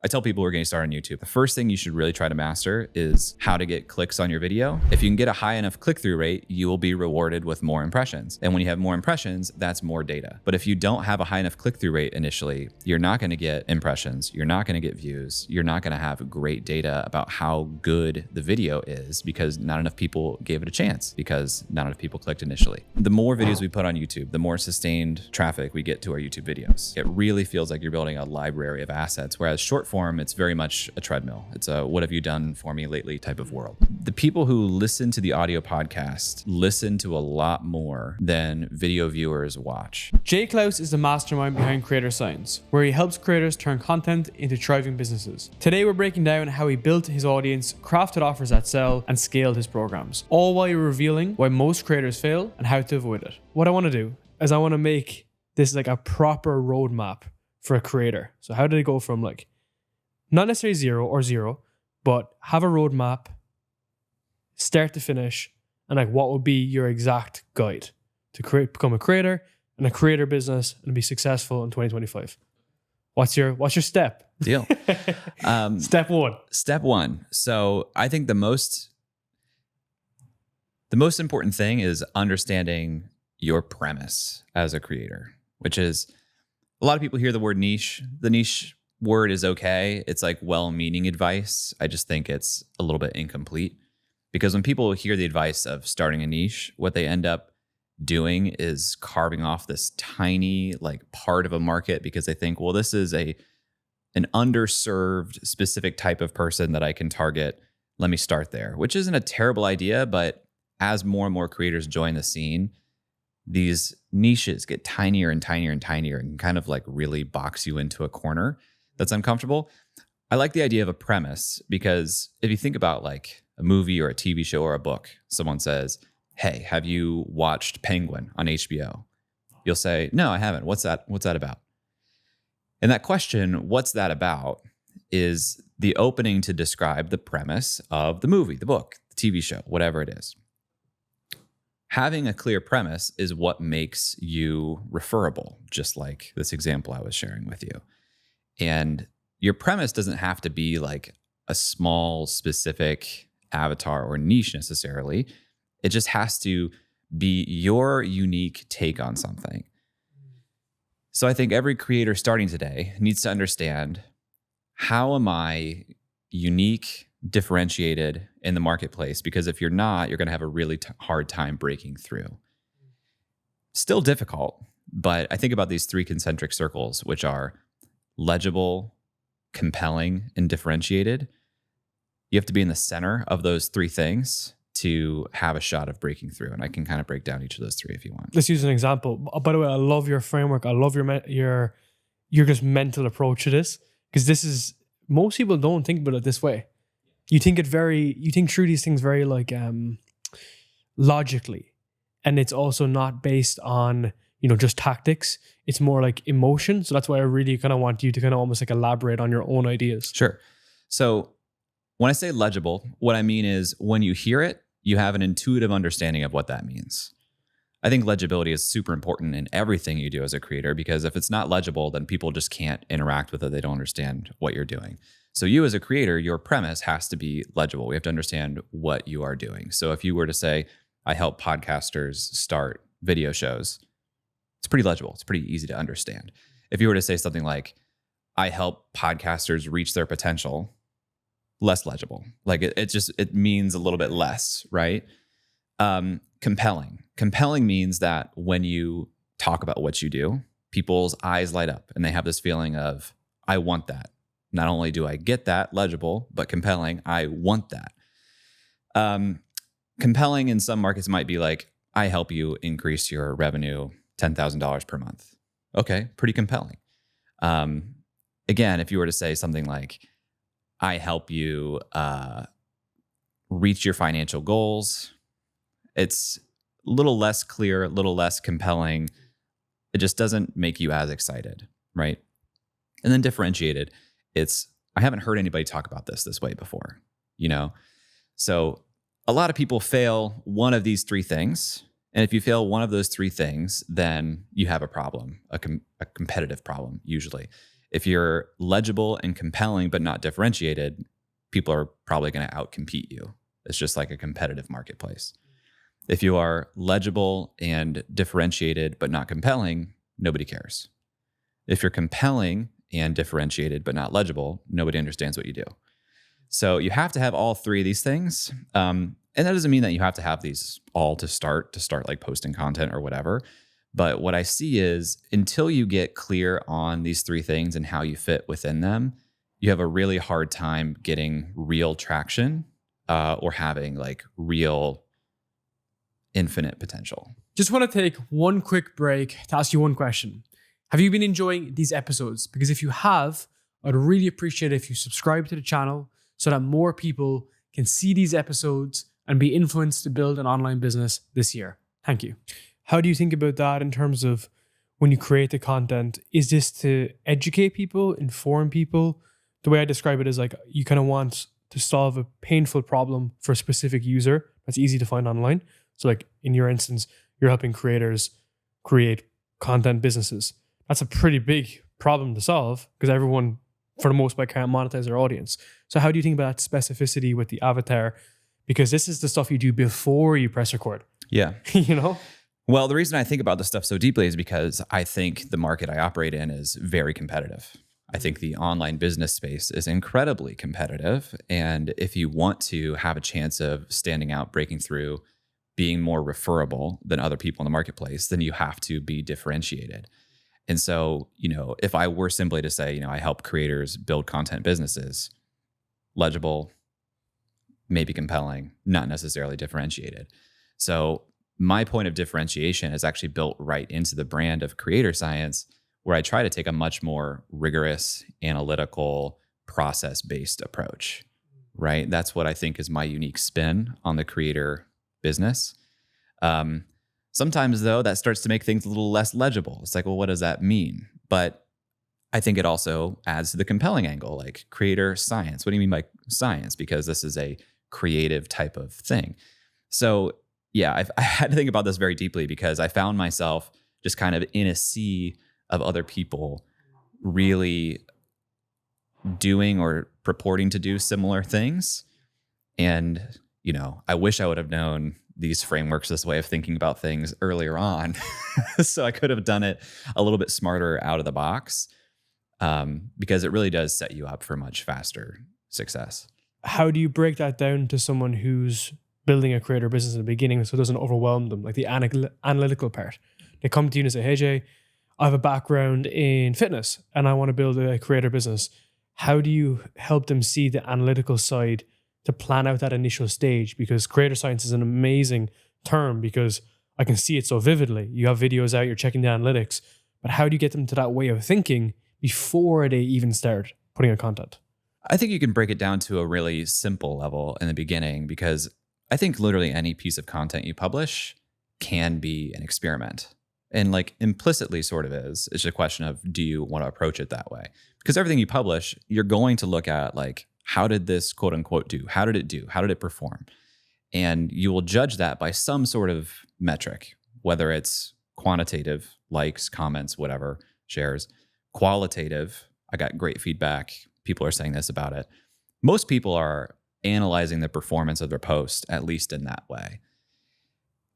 I tell people who are getting started on YouTube, the first thing you should really try to master is how to get clicks on your video. If you can get a high enough click-through rate, you will be rewarded with more impressions. And when you have more impressions, that's more data. But if you don't have a high enough click-through rate initially, you're not going to get impressions. You're not going to get views. You're not going to have great data about how good the video is because not enough people gave it a chance because not enough people clicked initially. The more videos we put on YouTube, the more sustained traffic we get to our YouTube videos. It really feels like you're building a library of assets, whereas short form, it's very much a treadmill. It's a what have you done for me lately type of world. The people who listen to the audio podcast listen to a lot more than video viewers watch. Jay Clouse is the mastermind behind Creator Science, where he helps creators turn content into thriving businesses. Today, we're breaking down how he built his audience, crafted offers that sell, and scaled his programs, all while revealing why most creators fail and how to avoid it. What I want to do is I want to make this like a proper roadmap for a creator. So how did it go from like, not necessarily zero, but have a roadmap, start to finish, and like what would be your exact guide to become a creator and a creator business and be successful in 2025. What's your step? Deal. Step one. Step one. So I think the most important thing is understanding your premise as a creator, which is a lot of people hear the word niche. The niche word is okay. It's like well-meaning advice. I just think it's a little bit incomplete because when people hear the advice of starting a niche, what they end up doing is carving off this tiny like part of a market because they think, well, this is an underserved specific type of person that I can target. Let me start there, which isn't a terrible idea, but as more and more creators join the scene, these niches get tinier and tinier and tinier and kind of like really box you into a corner that's uncomfortable. I like the idea of a premise because if you think about like a movie or a TV show or a book, someone says, hey, have you watched Penguin on HBO? You'll say, no, I haven't. What's that about? And that question, what's that about, is the opening to describe the premise of the movie, the book, the TV show, whatever it is. Having a clear premise is what makes you referable, just like this example I was sharing with you. And your premise doesn't have to be like a small, specific avatar or niche necessarily. It just has to be your unique take on something. So I think every creator starting today needs to understand, how am I unique, differentiated in the marketplace? Because if you're not, you're going to have a really hard time breaking through. Still difficult, but I think about these three concentric circles, which are legible, compelling, and differentiated. You have to be in the center of those three things to have a shot of breaking through. And I can kind of break down each of those three if you want. Let's use an example. By the way, I love your framework. I love your just mental approach to this, because this is, most people don't think about it this way. You think through these things very like logically, and it's also not based on just tactics. It's more like emotion. So that's why I really kind of want you to kind of almost like elaborate on your own ideas. Sure. So when I say legible, what I mean is when you hear it, you have an intuitive understanding of what that means. I think legibility is super important in everything you do as a creator, because if it's not legible, then people just can't interact with it. They don't understand what you're doing. So you as a creator, your premise has to be legible. We have to understand what you are doing. So if you were to say, I help podcasters start video shows, it's pretty legible. It's pretty easy to understand. If you were to say something like, I help podcasters reach their potential, less legible. Like it means a little bit less, right? Compelling. Compelling means that when you talk about what you do, people's eyes light up and they have this feeling of, I want that. Not only do I get that, legible, but compelling, I want that. Compelling in some markets might be like, I help you increase your revenue $10,000 per month. Okay, pretty compelling. Again, if you were to say something like, I help you reach your financial goals, it's a little less clear, a little less compelling. It just doesn't make you as excited, right? And then differentiated, it's, I haven't heard anybody talk about this way before, So a lot of people fail one of these three things. And if you fail one of those three things, then you have a problem, a competitive problem usually. If you're legible and compelling, but not differentiated, people are probably going to outcompete you. It's just like a competitive marketplace. If you are legible and differentiated, but not compelling, nobody cares. If you're compelling and differentiated, but not legible, nobody understands what you do. So you have to have all three of these things. And that doesn't mean that you have to have these all to start like posting content or whatever. But what I see is until you get clear on these three things and how you fit within them, you have a really hard time getting real traction or having like real infinite potential. Just want to take one quick break to ask you one question. Have you been enjoying these episodes? Because if you have, I'd really appreciate it if you subscribe to the channel so that more people can see these episodes and be influenced to build an online business this year. Thank you. How do you think about that in terms of when you create the content? Is this to educate people, inform people? The way I describe it is like you kind of want to solve a painful problem for a specific user that's easy to find online. So like in your instance, you're helping creators create content businesses. That's a pretty big problem to solve because everyone, for the most part, can't monetize their audience. So how do you think about specificity with the avatar? Because this is the stuff you do before you press record. Yeah. You know? Well, the reason I think about this stuff so deeply is because I think the market I operate in is very competitive. I think the online business space is incredibly competitive. And if you want to have a chance of standing out, breaking through, being more referable than other people in the marketplace, then you have to be differentiated. And so, if I were simply to say, I help creators build content businesses, legible, maybe compelling, not necessarily differentiated. So my point of differentiation is actually built right into the brand of Creator Science, where I try to take a much more rigorous, analytical, process-based approach, right? That's what I think is my unique spin on the creator business. Sometimes, though, that starts to make things a little less legible. It's like, well, what does that mean? But I think it also adds to the compelling angle, like Creator Science. What do you mean by science? Because this is a creative type of thing. So yeah, I had to think about this very deeply because I found myself just kind of in a sea of other people really doing or purporting to do similar things. And, I wish I would have known these frameworks, this way of thinking about things earlier on. So I could have done it a little bit smarter out of the box because it really does set you up for much faster success. How do you break that down to someone who's building a creator business in the beginning so it doesn't overwhelm them, like the analytical part? They come to you and say, hey, Jay, I have a background in fitness and I want to build a creator business. How do you help them see the analytical side to plan out that initial stage? Because creator science is an amazing term because I can see it so vividly. You have videos out, you're checking the analytics, but how do you get them to that way of thinking before they even start putting out content? I think you can break it down to a really simple level in the beginning because I think literally any piece of content you publish can be an experiment. And like implicitly sort of is. It's just a question of, do you want to approach it that way? Because everything you publish, you're going to look at like, how did this quote unquote do? How did it do? How did it perform? And you will judge that by some sort of metric, whether it's quantitative, likes, comments, whatever, shares, qualitative. I got great feedback. People are saying this about it. Most people are analyzing the performance of their post, at least in that way.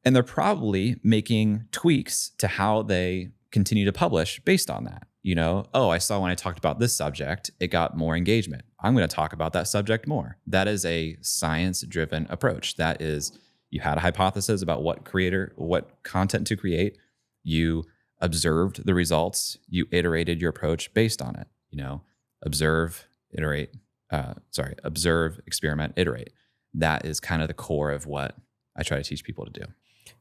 And they're probably making tweaks to how they continue to publish based on that. I saw when I talked about this subject, it got more engagement. I'm going to talk about that subject more. That is a science-driven approach. That is, you had a hypothesis about what content to create. You observed the results. You iterated your approach based on it. Observe, experiment, iterate. That is kind of the core of what I try to teach people to do.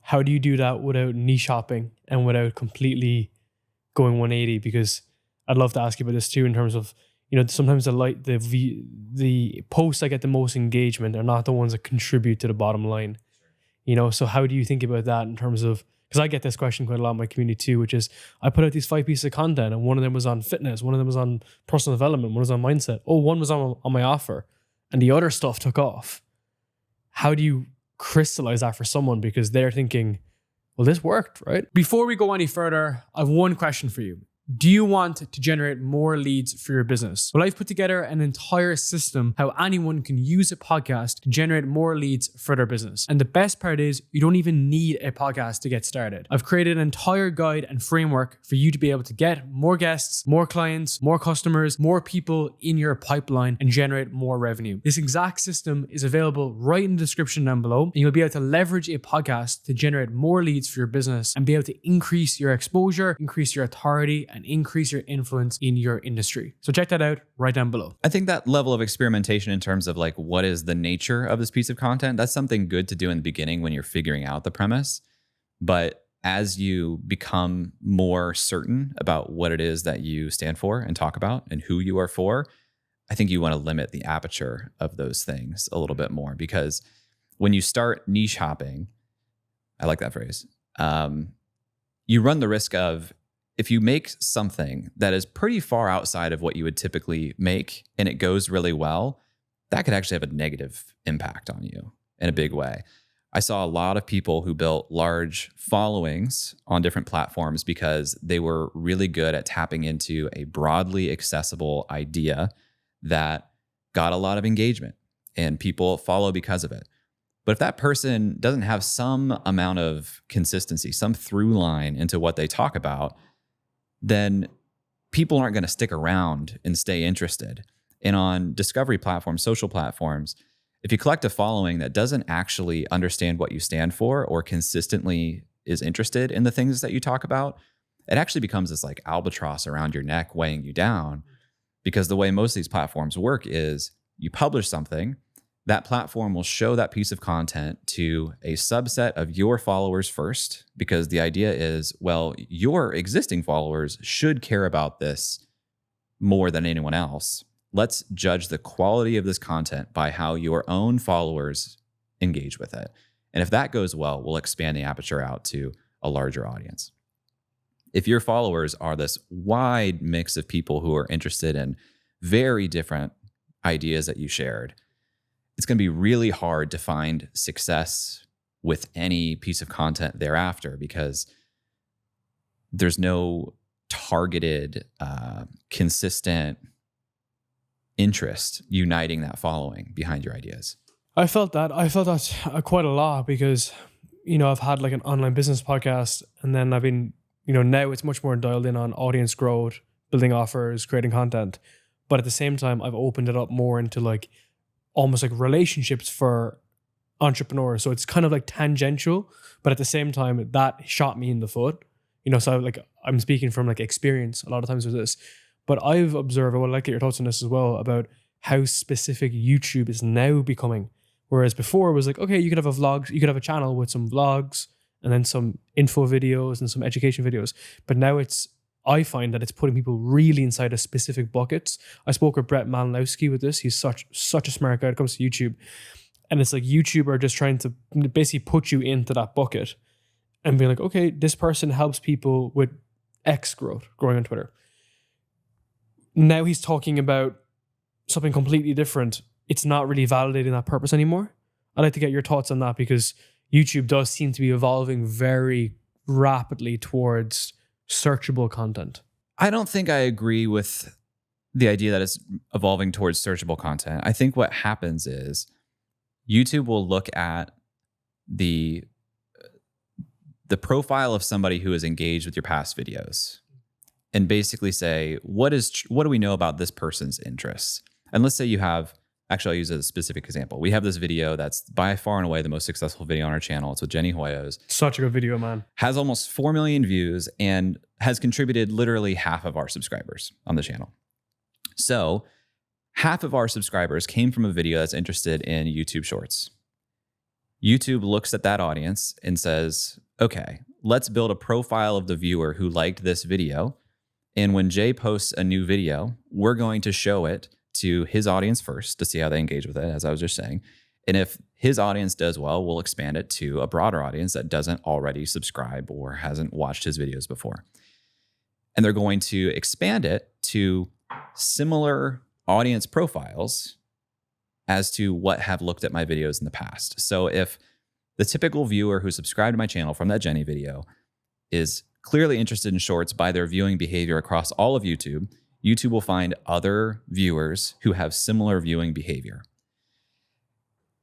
How do you do that without niche hopping and without completely going 180? Because I'd love to ask you about this too, in terms of, sometimes the posts that get the most engagement are not the ones that contribute to the bottom line. So how do you think about that in terms of, because I get this question quite a lot in my community too, which is I put out these 5 pieces of content and one of them was on fitness, one of them was on personal development, one was on mindset. Oh, one was on my offer and the other stuff took off. How do you crystallize that for someone? Because they're thinking, well, this worked, right? Before we go any further, I have one question for you. Do you want to generate more leads for your business? Well, I've put together an entire system how anyone can use a podcast to generate more leads for their business. And the best part is you don't even need a podcast to get started. I've created an entire guide and framework for you to be able to get more guests, more clients, more customers, more people in your pipeline and generate more revenue. This exact system is available right in the description down below, and you'll be able to leverage a podcast to generate more leads for your business and be able to increase your exposure, increase your authority, and increase your influence in your industry. So check that out right down below. I think that level of experimentation in terms of like what is the nature of this piece of content, that's something good to do in the beginning when you're figuring out the premise. But as you become more certain about what it is that you stand for and talk about and who you are for, I think you want to limit the aperture of those things a little bit more, because when you start niche hopping, I like that phrase, you run the risk of, if you make something that is pretty far outside of what you would typically make and it goes really well, that could actually have a negative impact on you in a big way. I saw a lot of people who built large followings on different platforms because they were really good at tapping into a broadly accessible idea that got a lot of engagement and people follow because of it. But if that person doesn't have some amount of consistency, some through line into what they talk about, then people aren't going to stick around and stay interested. And on discovery platforms, social platforms, if you collect a following that doesn't actually understand what you stand for or consistently is interested in the things that you talk about, it actually becomes this like albatross around your neck weighing you down. Because the way most of these platforms work is you publish something, that platform will show that piece of content to a subset of your followers first, because the idea is, well, your existing followers should care about this more than anyone else. Let's judge the quality of this content by how your own followers engage with it. And if that goes well, we'll expand the aperture out to a larger audience. If your followers are this wide mix of people who are interested in very different ideas that you shared, it's going to be really hard to find success with any piece of content thereafter, because there's no targeted, consistent interest uniting that following behind your ideas. I felt that quite a lot because, I've had like an online business podcast, and then I've been, now it's much more dialed in on audience growth, building offers, creating content. But at the same time, I've opened it up more into like almost like relationships for entrepreneurs. So it's kind of like tangential, but at the same time, that shot me in the foot. So like I'm speaking from like experience a lot of times with this, but I've observed, I would like to get your thoughts on this as well, about how specific YouTube is now becoming. Whereas before it was like, okay, you could have you could have a channel with some vlogs and then some info videos and some education videos. But now I find that it's putting people really inside of specific buckets. I spoke with Brett Malinowski with this. He's such a smart guy when it comes to YouTube. And it's like YouTube are just trying to basically put you into that bucket and be like, okay, this person helps people with X growing on Twitter. Now he's talking about something completely different. It's not really validating that purpose anymore. I'd like to get your thoughts on that, because YouTube does seem to be evolving very rapidly towards searchable content. I don't think I agree with the idea that it's evolving towards searchable content. I think what happens is YouTube will look at the profile of somebody who is engaged with your past videos and basically say, what do we know about this person's interests? And let's say you have, actually I'll use a specific example. We have this video that's by far and away the most successful video on our channel. It's with Jenny Hoyos. Such a good video, man. Has almost 4 million views and has contributed literally half of our subscribers on the channel. So half of our subscribers came from a video that's interested in YouTube Shorts. YouTube looks at that audience and says, okay, let's build a profile of the viewer who liked this video. And when Jay posts a new video, we're going to show it to his audience first to see how they engage with it, as I was just saying. And if his audience does well, we'll expand it to a broader audience that doesn't already subscribe or hasn't watched his videos before. And they're going to expand it to similar audience profiles as to what have looked at my videos in the past. So if the typical viewer who subscribed to my channel from that Jenny video is clearly interested in shorts by their viewing behavior across all of YouTube, YouTube will find other viewers who have similar viewing behavior.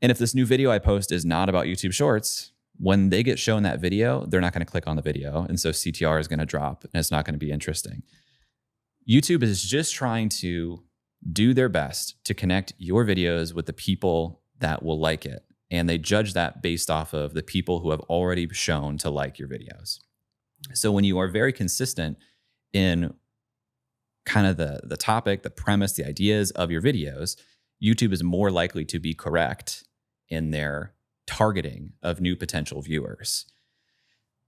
And if this new video I post is not about YouTube Shorts, when they get shown that video, they're not going to click on the video. And so CTR is going to drop and it's not going to be interesting. YouTube is just trying to do their best to connect your videos with the people that will like it. And they judge that based off of the people who have already shown to like your videos. So when you are very consistent in kind of the topic, the premise, the ideas of your videos, YouTube is more likely to be correct in their targeting of new potential viewers.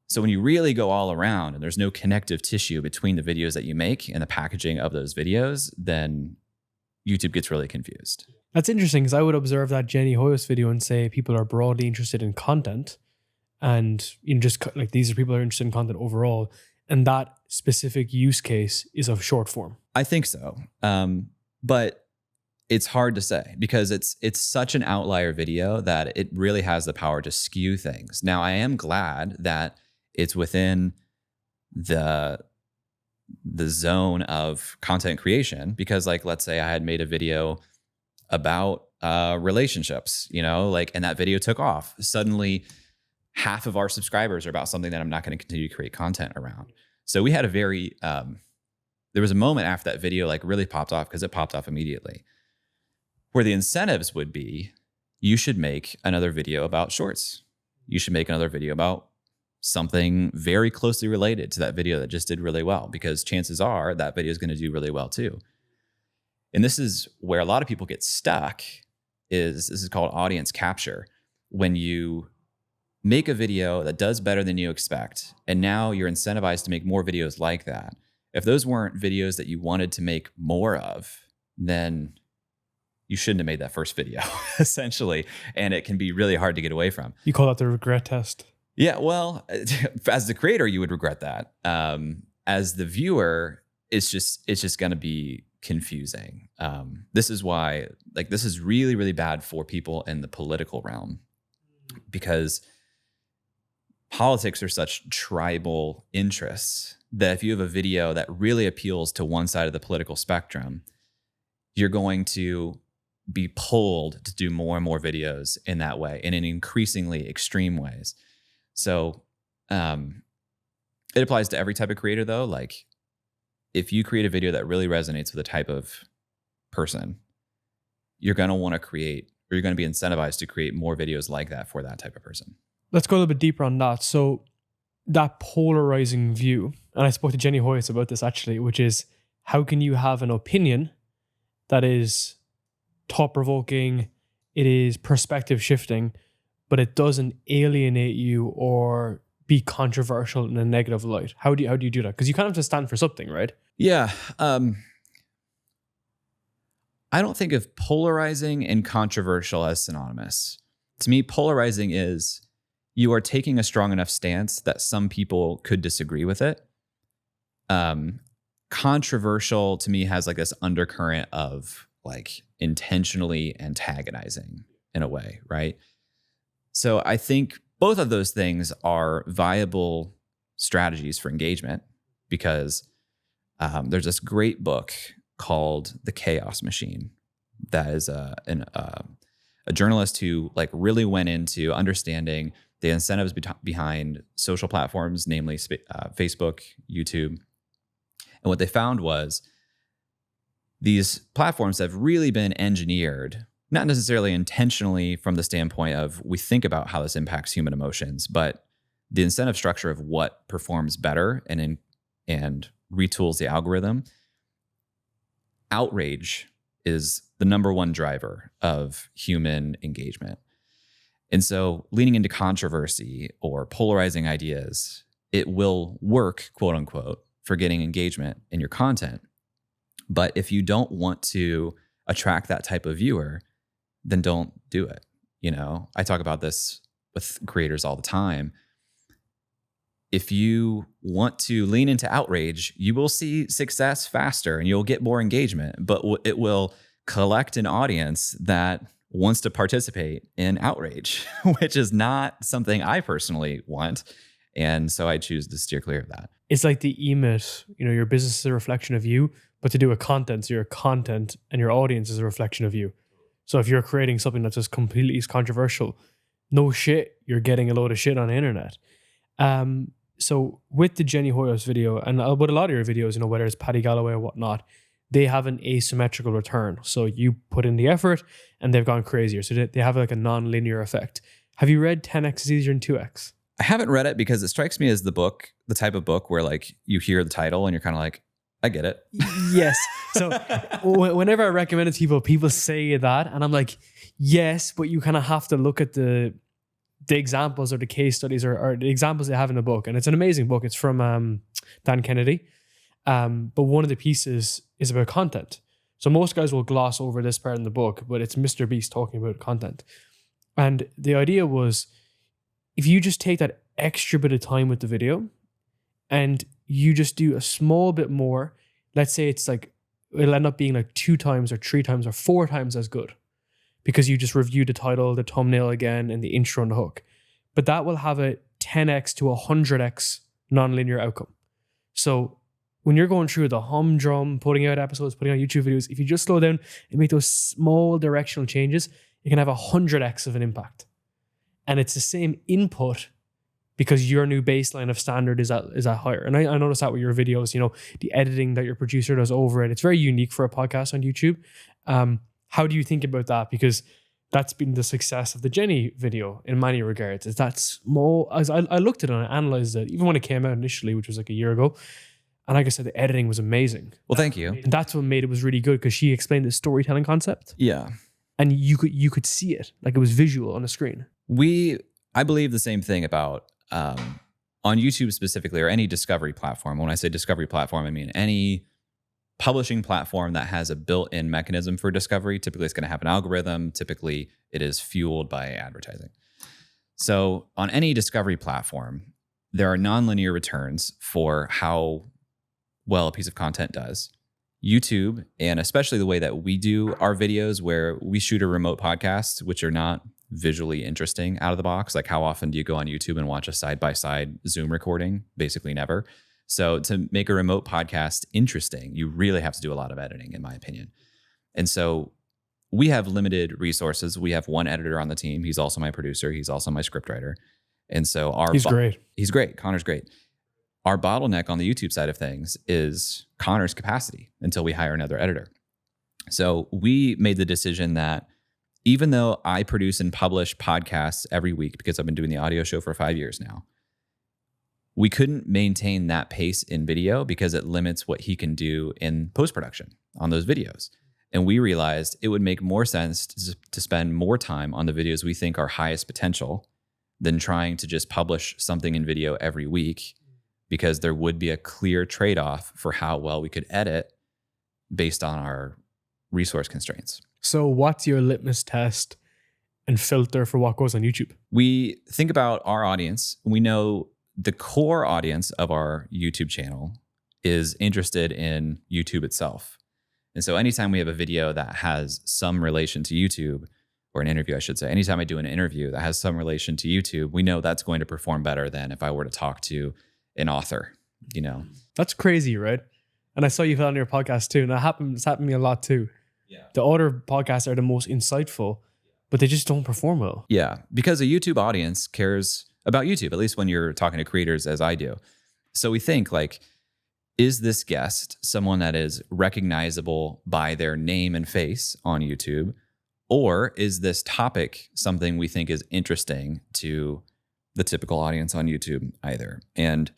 So when you really go all around and there's no connective tissue between the videos that you make and the packaging of those videos, then YouTube gets really confused. That's interesting because I would observe that Jenny Hoyos video and say people are broadly interested in content, and just like these are people that are interested in content overall, and that specific use case is of short form. I think so, but it's hard to say because it's such an outlier video that it really has the power to skew things. Now, I am glad that it's within the zone of content creation because, like, let's say I had made a video about relationships, and that video took off. Suddenly, half of our subscribers are about something that I'm not going to continue to create content around. So we had a very, there was a moment after that video like really popped off because it popped off immediately, where the incentives would be, you should make another video about shorts. You should make another video about something very closely related to that video that just did really well, because chances are that video is going to do really well too. And this is where a lot of people get stuck. This is called audience capture. When you make a video that does better than you expect, and now you're incentivized to make more videos like that. If those weren't videos that you wanted to make more of, then you shouldn't have made that first video, essentially. And it can be really hard to get away from. You call that the regret test? Yeah, well, as the creator, you would regret that. As the viewer, it's just going to be confusing. This is why, this is really, really bad for people in the political realm, because politics are such tribal interests that if you have a video that really appeals to one side of the political spectrum, you're going to be pulled to do more and more videos in that way, and in increasingly extreme ways. So it applies to every type of creator, though. Like, if you create a video that really resonates with a type of person, you're going to want to create, or you're going to be incentivized to create more videos like that for that type of person. Let's go a little bit deeper on that. So that polarizing view, and I spoke to Jenny Hoyos about this actually, which is how can you have an opinion that is thought-provoking, it is perspective shifting, but it doesn't alienate you or be controversial in a negative light? How do you do that? Because you kind of have to stand for something, right? Yeah. I don't think of polarizing and controversial as synonymous. To me, polarizing is you are taking a strong enough stance that some people could disagree with it. Controversial to me has like this undercurrent of like intentionally antagonizing in a way, right? So I think both of those things are viable strategies for engagement, because there's this great book called The Chaos Machine that is a journalist who like really went into understanding the incentives behind social platforms, namely Facebook, YouTube. And what they found was these platforms have really been engineered, not necessarily intentionally from the standpoint of we think about how this impacts human emotions, but the incentive structure of what performs better and retools the algorithm. Outrage is the number one driver of human engagement. And so leaning into controversy or polarizing ideas, it will work, quote unquote, for getting engagement in your content. But if you don't want to attract that type of viewer, then don't do it. I talk about this with creators all the time. If you want to lean into outrage, you will see success faster and you'll get more engagement, but it will collect an audience that wants to participate in outrage, which is not something I personally want. And so I choose to steer clear of that. it's like the emit, your business is a reflection of you, but to do with content, so your content and your audience is a reflection of you. So if you're creating something that's just completely controversial, no shit, you're getting a load of shit on the internet. So with the Jenny Hoyos video, and with a lot of your videos, whether it's Paddy Galloway or whatnot, they have an asymmetrical return. So you put in the effort and they've gone crazier. So they have like a non-linear effect. Have you read 10x is easier than 2x? I haven't read it because it strikes me as the type of book where like you hear the title and you're kind of like, I get it. Yes. So whenever I recommend it to people say that, and I'm like, yes, but you kind of have to look at the examples or the case studies or the examples they have in the book. And it's an amazing book. It's from Dan Kennedy. But one of the pieces is about content. So most guys will gloss over this part in the book, but it's Mr. Beast talking about content. And the idea was, if you just take that extra bit of time with the video and you just do a small bit more, let's say it's like, it'll end up being like 2 times or 3 times or 4 times as good because you just reviewed the title, the thumbnail again, and the intro and the hook. But that will have a 10x to 100x nonlinear outcome. So when you're going through the humdrum, putting out episodes, putting out YouTube videos, if you just slow down and make those small directional changes, it can have 100x of an impact. And it's the same input because your new baseline of standard is at higher. And I noticed that with your videos, the editing that your producer does over it, it's very unique for a podcast on YouTube. How do you think about that? Because that's been the success of the Jenny video in many regards. Is that small? As I looked at it and I analyzed it, even when it came out initially, which was like a year ago. And like I said, the editing was amazing. Well, thank you. And that's what made it was really good because she explained the storytelling concept. Yeah. And you could see it, like it was visual on the screen. I believe the same thing about on YouTube specifically, or any discovery platform. When I say discovery platform, I mean any publishing platform that has a built-in mechanism for discovery. Typically, it's going to have an algorithm. Typically, it is fueled by advertising. So on any discovery platform, there are nonlinear returns for how well a piece of content does. YouTube, and especially the way that we do our videos where we shoot a remote podcast, which are not visually interesting out of the box. Like how often do you go on YouTube and watch a side-by-side Zoom recording? Basically never. So to make a remote podcast interesting, you really have to do a lot of editing, in my opinion. And so we have limited resources. We have one editor on the team. He's also my producer. He's also my scriptwriter. And so he's great. He's great. Connor's great. Our bottleneck on the YouTube side of things is Connor's capacity until we hire another editor. So we made the decision that even though I produce and publish podcasts every week because I've been doing the audio show for 5 years now, we couldn't maintain that pace in video because it limits what he can do in post-production on those videos. And we realized it would make more sense to spend more time on the videos we think are highest potential than trying to just publish something in video every week, because there would be a clear trade-off for how well we could edit based on our resource constraints. So what's your litmus test and filter for what goes on YouTube? We think about our audience. We know the core audience of our YouTube channel is interested in YouTube itself. And so anytime we have a video that has some relation to YouTube, or an interview, I should say, anytime I do an interview that has some relation to YouTube, we know that's going to perform better than if I were to talk to an author, That's crazy, right? And I saw you on your podcast too. And it's happened to me a lot too. Yeah. The other podcasts are the most insightful, but they just don't perform well. Yeah, because a YouTube audience cares about YouTube, at least when you're talking to creators as I do. So we think like, is this guest someone that is recognizable by their name and face on YouTube? Or is this topic something we think is interesting to the typical audience on YouTube either? And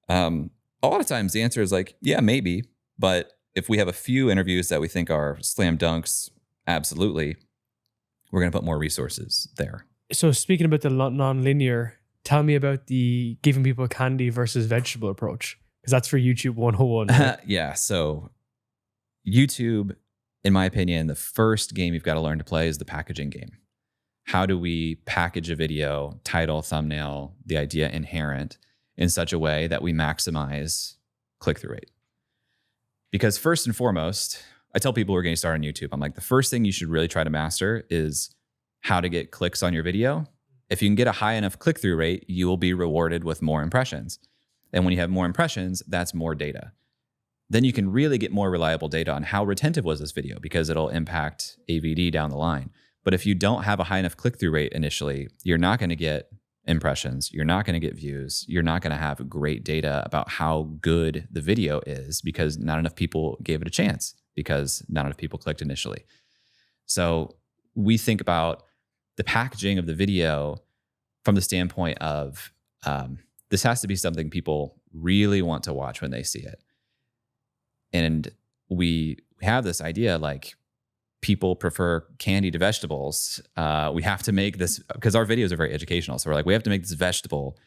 a lot of times the answer is like, yeah, maybe. But if we have a few interviews that we think are slam dunks, absolutely, we're going to put more resources there. So speaking about the non-linear, tell me about the giving people candy versus vegetable approach, because that's for YouTube 101. Right? Yeah. So YouTube, in my opinion, the first game you've got to learn to play is the packaging game. How do we package a video, title, thumbnail, the idea inherent in such a way that we maximize click-through rate? Because first and foremost, I tell people who are getting started on YouTube, I'm like, the first thing you should really try to master is how to get clicks on your video. If you can get a high enough click-through rate, you will be rewarded with more impressions. And when you have more impressions, that's more data. Then you can really get more reliable data on how retentive was this video, because it'll impact AVD down the line. But if you don't have a high enough click-through rate initially, you're not going to get impressions. You're not going to get views. You're not going to have great data about how good the video is, because not enough people gave it a chance, because not enough people clicked initially. So we think about the packaging of the video from the standpoint of this has to be something people really want to watch when they see it. And we have this idea, like, people prefer candy to vegetables. We have to make this, because our videos are very educational. So we're like, we have to make this vegetable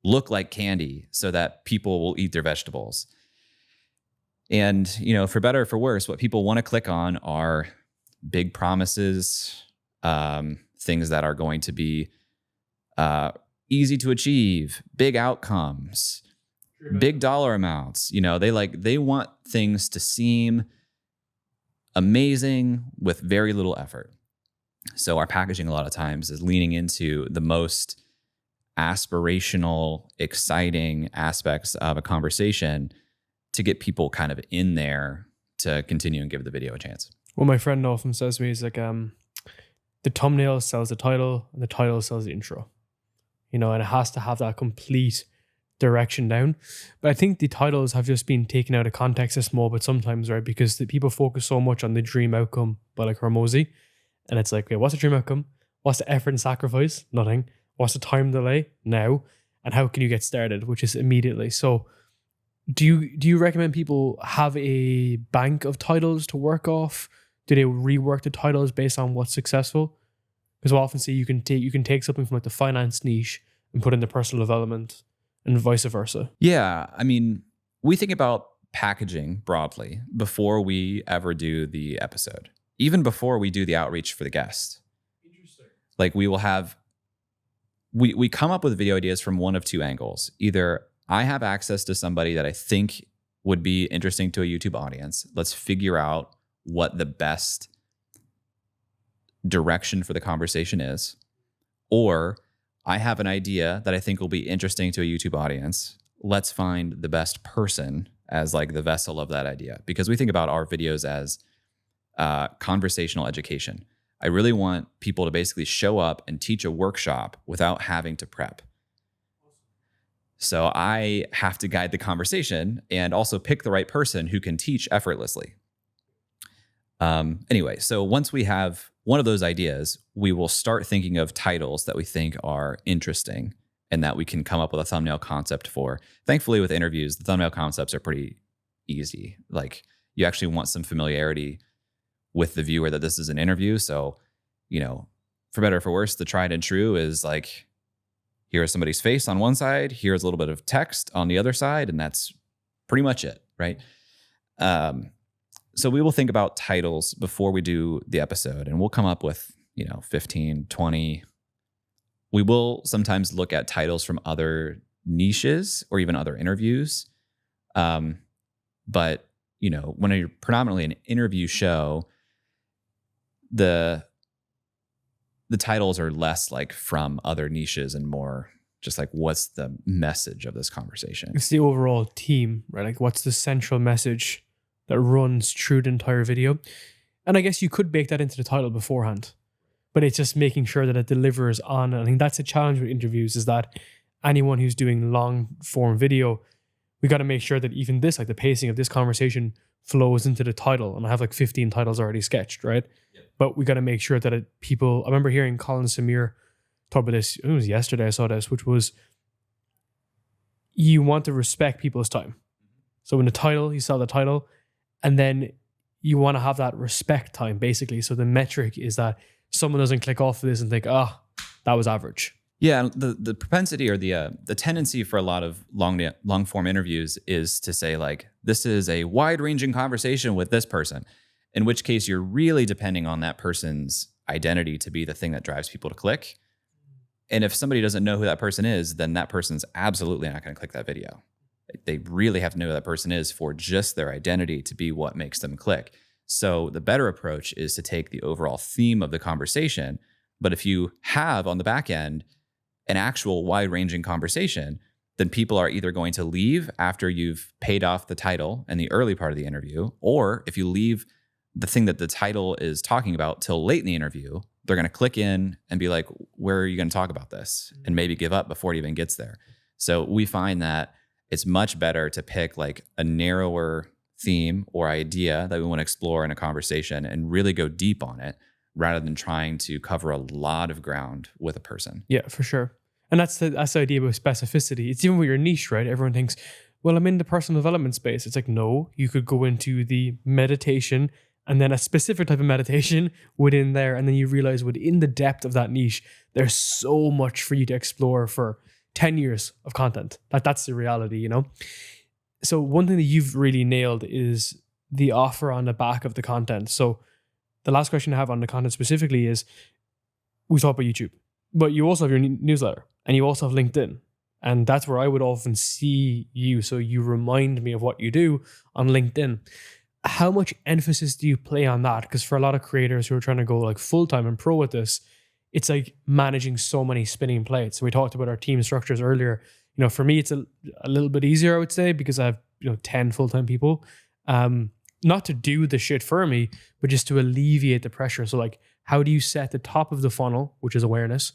look like candy so that people will eat their vegetables. And, you know, for better or for worse, what people want to click on are big promises, things that are going to be easy to achieve, big outcomes, big dollar amounts. You know, they want things to seem amazing with very little effort. So our packaging a lot of times is leaning into the most aspirational, exciting aspects of a conversation to get people kind of in there to continue and give the video a chance. What my friend often says to me is like, the thumbnail sells the title and the title sells the intro. You know, and it has to have that complete direction down. But I think the titles have just been taken out of context a small bit sometimes, right? Because the people focus so much on the dream outcome by like Hormozy. And it's like, okay, what's the dream outcome? What's the effort and sacrifice? Nothing. What's the time delay? Now. And how can you get started? Which is immediately. So do you recommend people have a bank of titles to work off? Do they rework the titles based on what's successful? Because we'll often see you can take something from like the finance niche and put in the personal development, and vice versa. Yeah. I mean, we think about packaging broadly before we ever do the episode, even before we do the outreach for the guest. Interesting. Like we come up with video ideas from one of two angles. Either I have access to somebody that I think would be interesting to a YouTube audience. Let's figure out what the best direction for the conversation is. Or I have an idea that I think will be interesting to a YouTube audience. Let's find the best person as like the vessel of that idea, because we think about our videos as conversational education. I really want people to basically show up and teach a workshop without having to prep. So I have to guide the conversation and also pick the right person who can teach effortlessly. Anyway, so once we have one of those ideas, we will start thinking of titles that we think are interesting and that we can come up with a thumbnail concept for. Thankfully, with interviews, the thumbnail concepts are pretty easy. Like, you actually want some familiarity with the viewer that this is an interview. So, you know, for better or for worse, the tried and true is like, here is somebody's face on one side, here's a little bit of text on the other side, and that's pretty much it, right? So we will think about titles before we do the episode, and we'll come up with, 15, 20. We will sometimes look at titles from other niches or even other interviews. But, when you're predominantly an interview show, the titles are less like from other niches and more just like, what's the message of this conversation? It's the overall theme, right? Like, what's the central message that runs through the entire video? And I guess you could bake that into the title beforehand, but it's just making sure that it delivers on. I think that's a challenge with interviews, is that anyone who's doing long form video, we got to make sure that even this, like the pacing of this conversation, flows into the title. And I have like 15 titles already sketched, right? Yep. But we got to make sure that I remember hearing Colin Samir talk about this, it was yesterday I saw this, which was, you want to respect people's time. So in the title, you saw the title, and then you want to have that respect time, basically. So the metric is that someone doesn't click off of this and think, that was average. Yeah, the propensity or the tendency for a lot of long form interviews is to say, like, this is a wide-ranging conversation with this person, in which case you're really depending on that person's identity to be the thing that drives people to click. And if somebody doesn't know who that person is, then that person's absolutely not going to click that video. They really have to know who that person is for just their identity to be what makes them click. So the better approach is to take the overall theme of the conversation. But if you have on the back end an actual wide-ranging conversation, then people are either going to leave after you've paid off the title in the early part of the interview, or if you leave the thing that the title is talking about till late in the interview, they're going to click in and be like, where are you going to talk about this? And maybe give up before it even gets there. So we find that it's much better to pick like a narrower theme or idea that we want to explore in a conversation and really go deep on it rather than trying to cover a lot of ground with a person. Yeah, for sure. And that's the idea about specificity. It's even with your niche, right? Everyone thinks, well, I'm in the personal development space. It's like, no, you could go into the meditation and then a specific type of meditation within there. And then you realize within the depth of that niche, there's so much for you to explore for 10 years of content. That's the reality, you know? So one thing that you've really nailed is the offer on the back of the content. So the last question I have on the content specifically is, we talk about YouTube, but you also have your newsletter and you also have LinkedIn. And that's where I would often see you. So you remind me of what you do on LinkedIn. How much emphasis do you play on that? Because for a lot of creators who are trying to go like full-time and pro with this, it's like managing so many spinning plates. So we talked about our team structures earlier. You know, for me, it's a little bit easier, I would say, because I have, 10 full-time people. Not to do the shit for me, but just to alleviate the pressure. So like, how do you set the top of the funnel, which is awareness?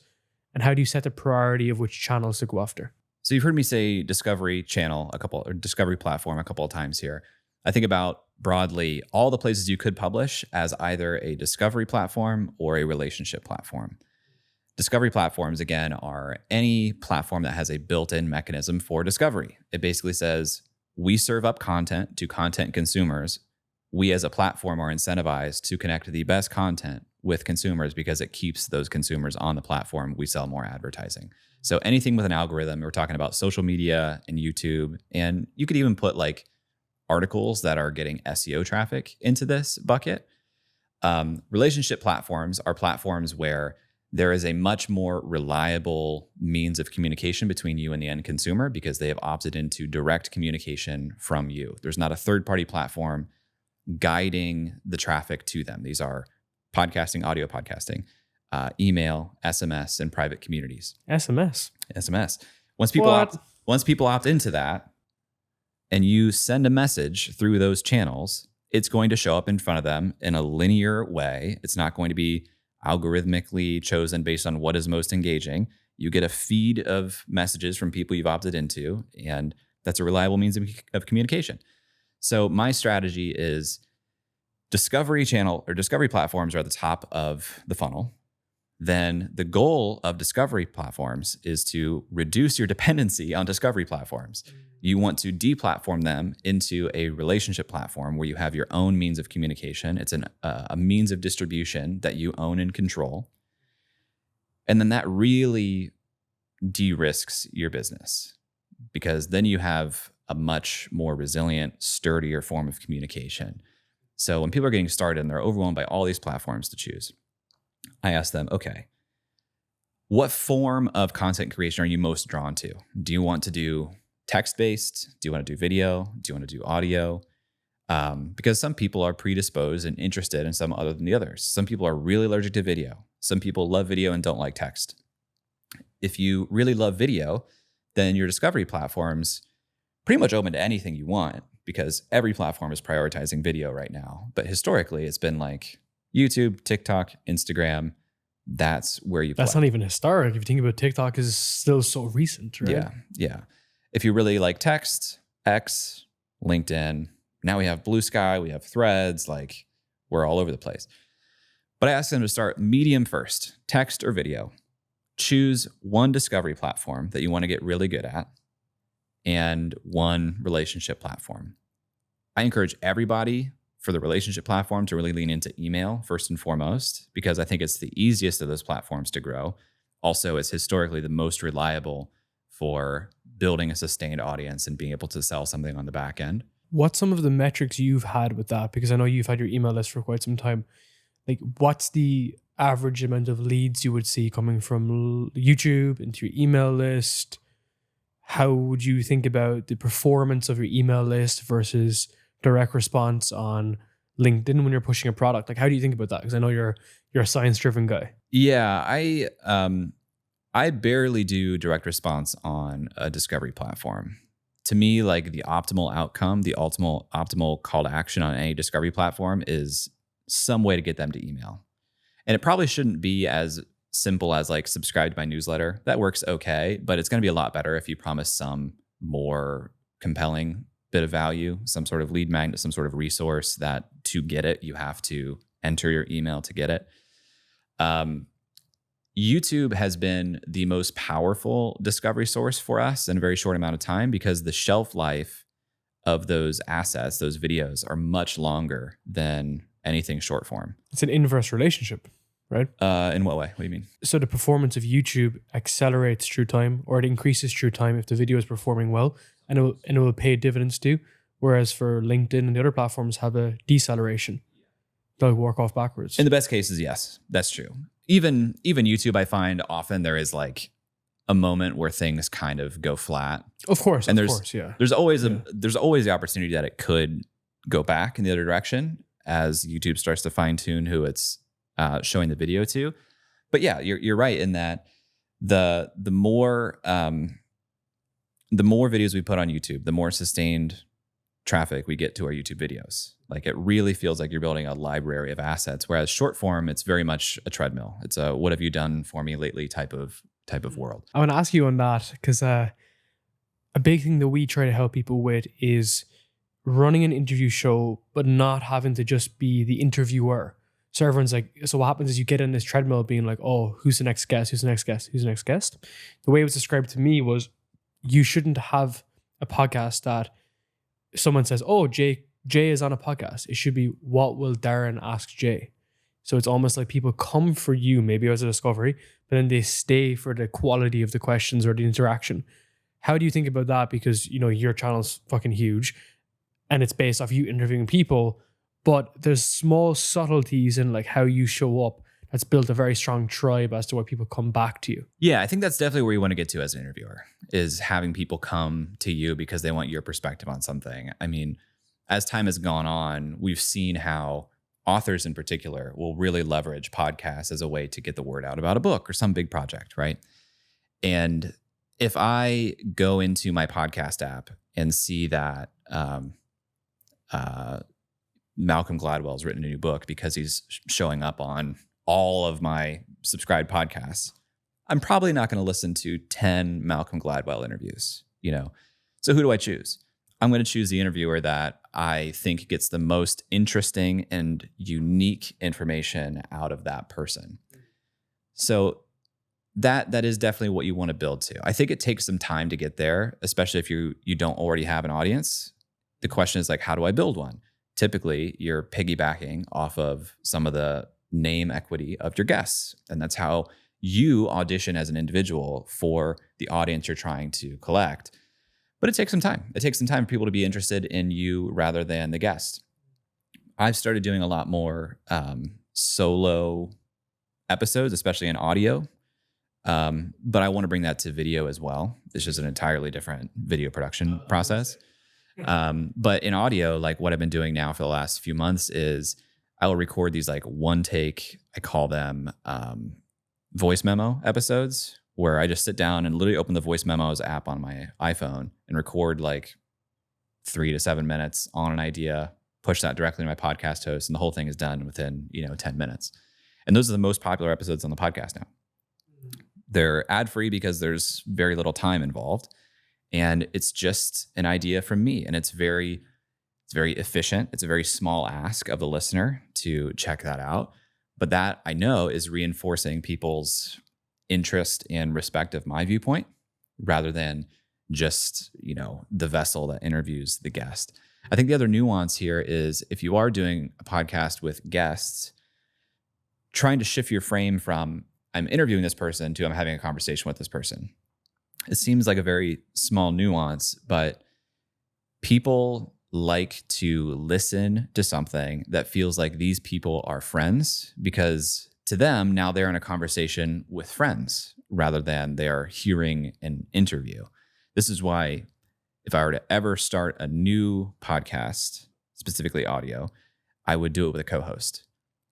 And how do you set the priority of which channels to go after? So you've heard me say discovery channel or discovery platform a couple of times here. I think about broadly all the places you could publish as either a discovery platform or a relationship platform. Discovery platforms, again, are any platform that has a built-in mechanism for discovery. It basically says, we serve up content to content consumers. We as a platform are incentivized to connect the best content with consumers because it keeps those consumers on the platform. We sell more advertising. So anything with an algorithm, we're talking about social media and YouTube, and you could even put like articles that are getting SEO traffic into this bucket. Relationship platforms are platforms where there is a much more reliable means of communication between you and the end consumer because they have opted into direct communication from you. There's not a third-party platform guiding the traffic to them. These are podcasting, audio podcasting, email, SMS, and private communities. SMS. Once people opt into that and you send a message through those channels, it's going to show up in front of them in a linear way. It's not going to be algorithmically chosen based on what is most engaging. You get a feed of messages from people you've opted into, and that's a reliable means of communication. So my strategy is discovery channel or discovery platforms are at the top of the funnel. Then the goal of discovery platforms is to reduce your dependency on discovery platforms. You want to deplatform them into a relationship platform where you have your own means of communication. It's a means of distribution that you own and control. And then that really de-risks your business because then you have a much more resilient, sturdier form of communication. So when people are getting started and they're overwhelmed by all these platforms to choose, I ask them, okay, what form of content creation are you most drawn to? Do you want to do text-based? Do you want to do video? Do you want to do audio? Because some people are predisposed and interested in some other than the others. Some people are really allergic to video. Some people love video and don't like text. If you really love video, then your discovery platform's pretty much open to anything you want because every platform is prioritizing video right now. But historically, it's been like YouTube, TikTok, Instagram. That's where you play. That's not even historic. If you think about it, TikTok is still so recent, right? Yeah. If you really like text, X, LinkedIn, now we have Blue Sky, we have Threads, like we're all over the place. But I asked them to start medium first, text or video. Choose one discovery platform that you want to get really good at and one relationship platform. I encourage everybody for the relationship platform to really lean into email first and foremost, because I think it's the easiest of those platforms to grow. Also, it's historically the most reliable for building a sustained audience and being able to sell something on the back end. What's some of the metrics you've had with that? Because I know you've had your email list for quite some time. Like, what's the average amount of leads you would see coming from YouTube into your email list? How would you think about the performance of your email list versus direct response on LinkedIn when you're pushing a product? Like, how do you think about that? Because I know you're a science-driven guy. Yeah, I barely do direct response on a discovery platform. To me, like the optimal outcome, the optimal call to action on any discovery platform is some way to get them to email. And it probably shouldn't be as simple as like subscribe to my newsletter. That works okay, but it's going to be a lot better if you promise some more compelling bit of value, some sort of lead magnet, some sort of resource that to get it, you have to enter your email to get it. YouTube has been the most powerful discovery source for us in a very short amount of time because the shelf life of those assets, those videos, are much longer than anything short form. It's an inverse relationship, right? In what way? What do you mean? So the performance of YouTube accelerates through time, or it increases through time if the video is performing well, and it will pay dividends too. Whereas for LinkedIn and the other platforms have a deceleration. They'll work off backwards. In the best cases, yes, that's true. Even YouTube, I find often there is like a moment where things kind of go flat. Of course, and yeah. There's always the opportunity that it could go back in the other direction as YouTube starts to fine tune who it's showing the video to. But yeah, you're right in that the more videos we put on YouTube, the more sustained traffic we get to our YouTube videos. Like it really feels like you're building a library of assets. Whereas short form, it's very much a treadmill. It's a what have you done for me lately type of world. I want to ask you on that because a big thing that we try to help people with is running an interview show, but not having to just be the interviewer. So everyone's like, so what happens is you get in this treadmill being like, oh, who's the next guest? Who's the next guest? Who's the next guest? The way it was described to me was you shouldn't have a podcast that someone says, oh, Jay is on a podcast. It should be, what will Darren ask Jay? So it's almost like people come for you, maybe as a discovery, but then they stay for the quality of the questions or the interaction. How do you think about that? Because, you know, your channel's fucking huge and it's based off you interviewing people, but there's small subtleties in like how you show up that's built a very strong tribe as to why people come back to you. Yeah, I think that's definitely where you want to get to as an interviewer, is having people come to you because they want your perspective on something. I mean, as time has gone on, we've seen how authors in particular will really leverage podcasts as a way to get the word out about a book or some big project, right? And if I go into my podcast app and see that Malcolm Gladwell's written a new book because he's showing up on all of my subscribed podcasts, I'm probably not going to listen to 10 Malcolm Gladwell interviews, you know? So who do I choose? I'm going to choose the interviewer that I think gets the most interesting and unique information out of that person. So that is definitely what you want to build to. I think it takes some time to get there, especially if you don't already have an audience. The question is like, how do I build one? Typically, you're piggybacking off of some of the name equity of your guests. And that's how you audition as an individual for the audience you're trying to collect. But it takes some time. It takes some time for people to be interested in you rather than the guest. I've started doing a lot more solo episodes, especially in audio. But I want to bring that to video as well. It's just an entirely different video production process. But in audio, like what I've been doing now for the last few months is I will record these like one take, I call them voice memo episodes, where I just sit down and literally open the voice memos app on my iPhone and record like 3 to 7 minutes on an idea, push that directly to my podcast host, and the whole thing is done within, 10 minutes. And those are the most popular episodes on the podcast now. They're ad-free because there's very little time involved. And it's just an idea from me. And it's very efficient. It's a very small ask of the listener to check that out. But that I know is reinforcing people's interest and respect of my viewpoint rather than just, the vessel that interviews the guest. I think the other nuance here is if you are doing a podcast with guests, trying to shift your frame from I'm interviewing this person to I'm having a conversation with this person. It seems like a very small nuance, but people like to listen to something that feels like these people are friends, because to them, now they're in a conversation with friends rather than they are hearing an interview. This is why if I were to ever start a new podcast, specifically audio, I would do it with a co-host.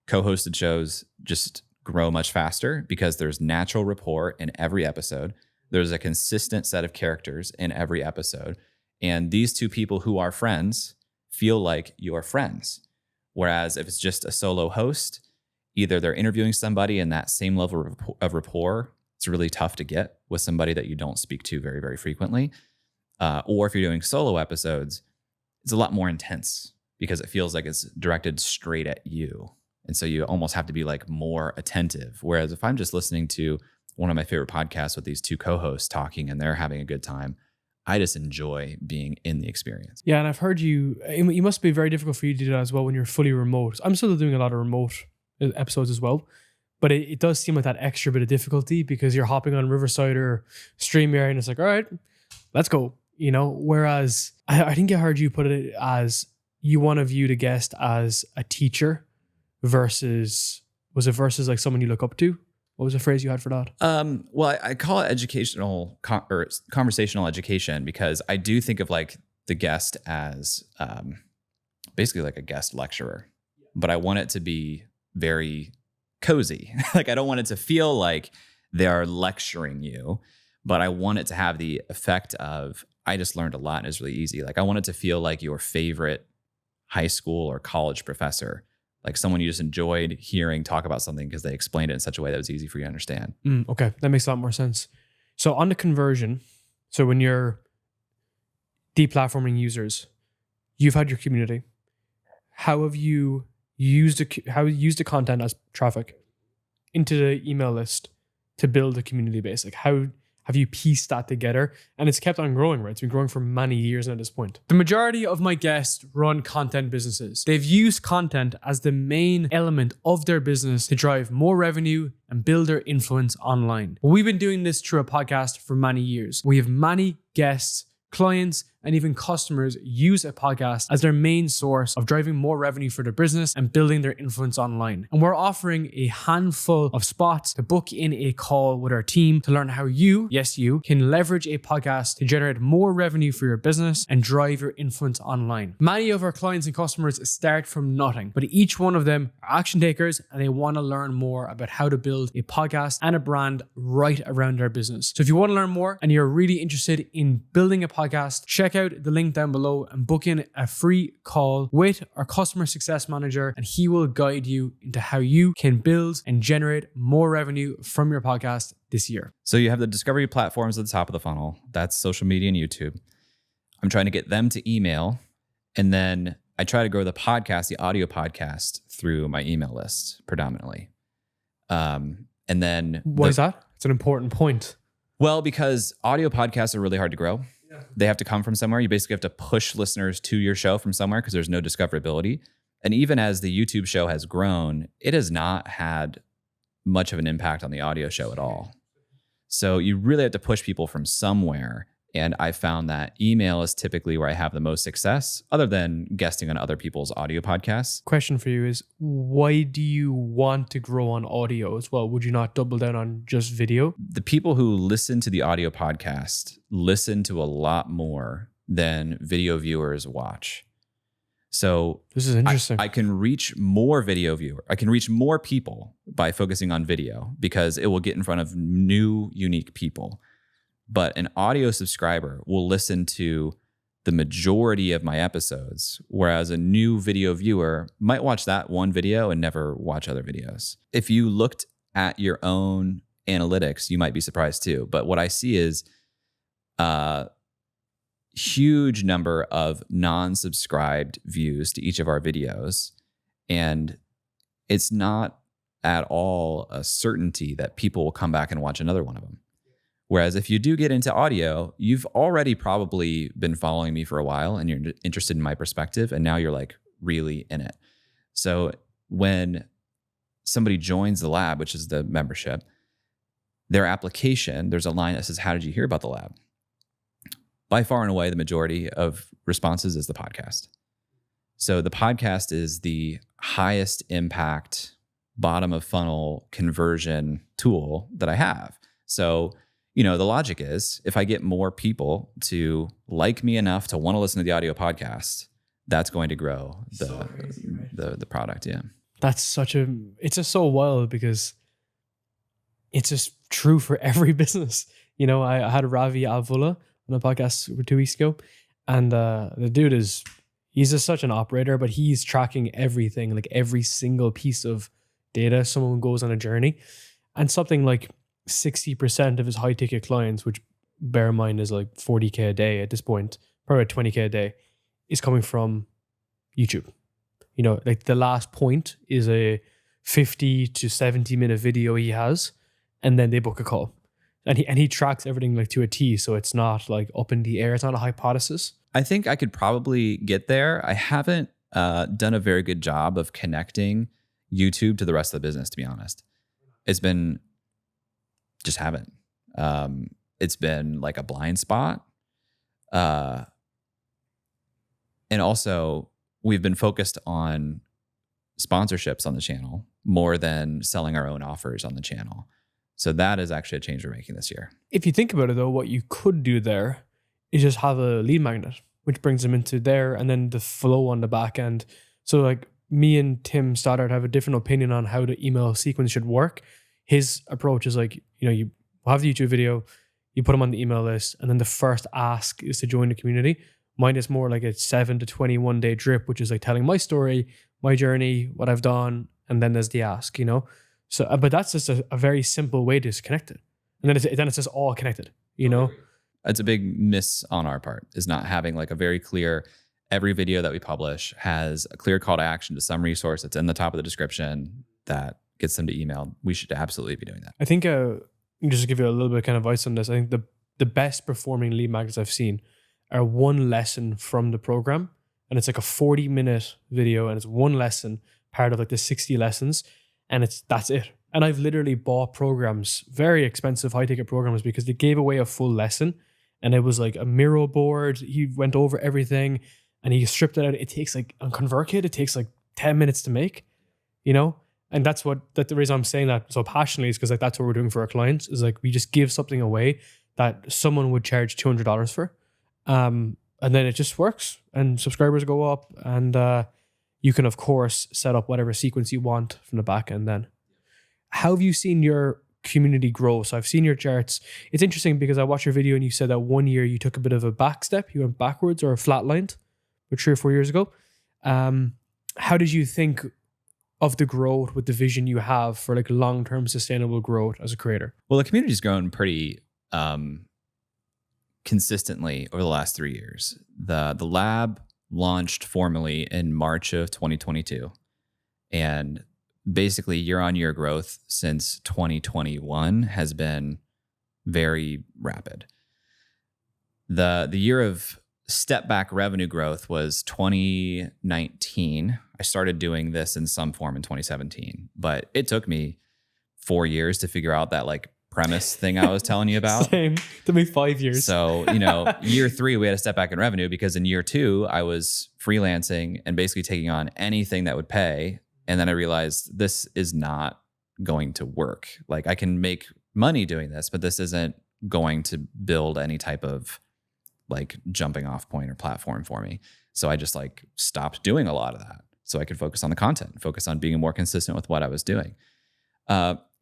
Co-hosted shows just grow much faster because there's natural rapport in every episode. There's a consistent set of characters in every episode. And these two people who are friends feel like you're friends. Whereas if it's just a solo host, either they're interviewing somebody and that same level of rapport, it's really tough to get with somebody that you don't speak to very, very frequently. Or if you're doing solo episodes, it's a lot more intense because it feels like it's directed straight at you. And so you almost have to be like more attentive. Whereas if I'm just listening to one of my favorite podcasts with these two co-hosts talking and they're having a good time, I just enjoy being in the experience. Yeah, and I've heard it must be very difficult for you to do that as well when you're fully remote. I'm still doing a lot of remote episodes as well, but it does seem like that extra bit of difficulty because you're hopping on Riverside or StreamYard and it's like, all right, let's go, whereas I think I heard you put it as you want to view the guest as a teacher versus like someone you look up to? What was the phrase you had for that? Well, I call it educational or conversational education because I do think of like the guest as basically like a guest lecturer, but I want it to be very cozy. Like I don't want it to feel like they are lecturing you, but I want it to have the effect of, I just learned a lot and it's really easy. Like I want it to feel like your favorite high school or college professor, like someone you just enjoyed hearing talk about something because they explained it in such a way that was easy for you to understand. Okay, that makes a lot more sense. So on the conversion, so when you're deplatforming users, you've had your community. How have you used the content as traffic into the email list to build a community base? Like how have you pieced that together? And it's kept on growing, right? It's been growing for many years at this point. The majority of my guests run content businesses. They've used content as the main element of their business to drive more revenue and build their influence online. We've been doing this through a podcast for many years. We have many guests, clients, and even customers use a podcast as their main source of driving more revenue for their business and building their influence online. And we're offering a handful of spots to book in a call with our team to learn how you, yes you, can leverage a podcast to generate more revenue for your business and drive your influence online. Many of our clients and customers start from nothing, but each one of them are action takers and they want to learn more about how to build a podcast and a brand right around their business. So if you want to learn more and you're really interested in building a podcast, check out the link down below and book in a free call with our customer success manager, and he will guide you into how you can build and generate more revenue from your podcast this year. So you have the discovery platforms at the top of the funnel. That's social media and YouTube. I'm trying to get them to email, and then I try to grow the podcast, the audio podcast, through my email list predominantly. And then why is that? It's an important point. Well, because audio podcasts are really hard to grow. They have to come from somewhere. You basically have to push listeners to your show from somewhere because there's no discoverability. And even as the YouTube show has grown, it has not had much of an impact on the audio show at all. So you really have to push people from somewhere. And I found that email is typically where I have the most success, other than guesting on other people's audio podcasts. Question for you is, why do you want to grow on audio as well? Would you not double down on just video? The people who listen to the audio podcast listen to a lot more than video viewers watch. So this is interesting. I can reach more video viewer. I can reach more people by focusing on video because it will get in front of new, unique people. But an audio subscriber will listen to the majority of my episodes, whereas a new video viewer might watch that one video and never watch other videos. If you looked at your own analytics, you might be surprised too. But what I see is a huge number of non-subscribed views to each of our videos. And it's not at all a certainty that people will come back and watch another one of them. Whereas if you do get into audio, you've already probably been following me for a while and you're interested in my perspective, and now you're like really in it. So when somebody joins the lab, which is the membership, their application, there's a line that says, how did you hear about the lab? By far and away, the majority of responses is the podcast. So the podcast is the highest impact, bottom of funnel conversion tool that I have. So the logic is if I get more people to like me enough to want to listen to the audio podcast, that's going to grow the product. Yeah. That's it's just so wild because it's just true for every business. You know, I had Ravi Alvula on a podcast 2 weeks ago, and the dude he's just such an operator, but he's tracking everything, like every single piece of data someone goes on a journey. And something like 60% of his high ticket clients, which bear in mind is like 40K a day at this point, probably 20K a day, is coming from YouTube. You know, like the last point is a 50 to 70 minute video he has, and then they book a call. And he tracks everything like to a T, so it's not like up in the air. It's not a hypothesis. I think I could probably get there. I haven't done a very good job of connecting YouTube to the rest of the business, to be honest. It's been, just haven't. It's been like a blind spot. And also, we've been focused on sponsorships on the channel more than selling our own offers on the channel. So that is actually a change we're making this year. If you think about it though, what you could do there is just have a lead magnet, which brings them into there, and then the flow on the back end. So like me and Tim Stoddard have a different opinion on how the email sequence should work. His approach is like, you know, you have the YouTube video, you put them on the email list, and then the first ask is to join the community. Mine is more like a 7 to 21 day drip, which is like telling my story, my journey, what I've done, and then there's the ask, you know? So, but that's just a very simple way to connect it. And then it's just all connected, you know? It's a big miss on our part, is not having like a very clear, every video that we publish has a clear call to action to some resource that's in the top of the description that gets them to email. We should absolutely be doing that. I think, just to give you a little bit of kind of advice on this, I think the best performing lead magnets I've seen are one lesson from the program. And it's like a 40-minute video, and it's one lesson, part of like the 60 lessons. And that's it. And I've literally bought programs, very expensive high ticket programs, because they gave away a full lesson, and it was like a Miro board. He went over everything and he stripped it out. It takes like, on ConvertKit, it takes like 10 minutes to make, you know? And that's the reason I'm saying that so passionately is because like that's what we're doing for our clients, is like we just give something away that someone would charge $200 for. And then it just works, and subscribers go up, and you can, of course, set up whatever sequence you want from the back end then. How have you seen your community grow? So I've seen your charts. It's interesting because I watched your video and you said that 1 year you took a bit of a back step. You went backwards or flatlined, but 3 or 4 years ago. How did you think of the growth with the vision you have for like long-term sustainable growth as a creator? Well, the community's grown pretty consistently over the last 3 years. The lab launched formally in March of 2022, and basically year-on-year growth since 2021 has been very rapid. The year of step back revenue growth was 2019. I started doing this in some form in 2017, but it took me 4 years to figure out that like premise thing I was telling you about. Same. Took me 5 years. So, you know, year 3, we had a step back in revenue because in year 2, I was freelancing and basically taking on anything that would pay. And then I realized this is not going to work. Like I can make money doing this, but this isn't going to build any type of like jumping off point or platform for me. So I just like stopped doing a lot of that so I could focus on the content, focus on being more consistent with what I was doing.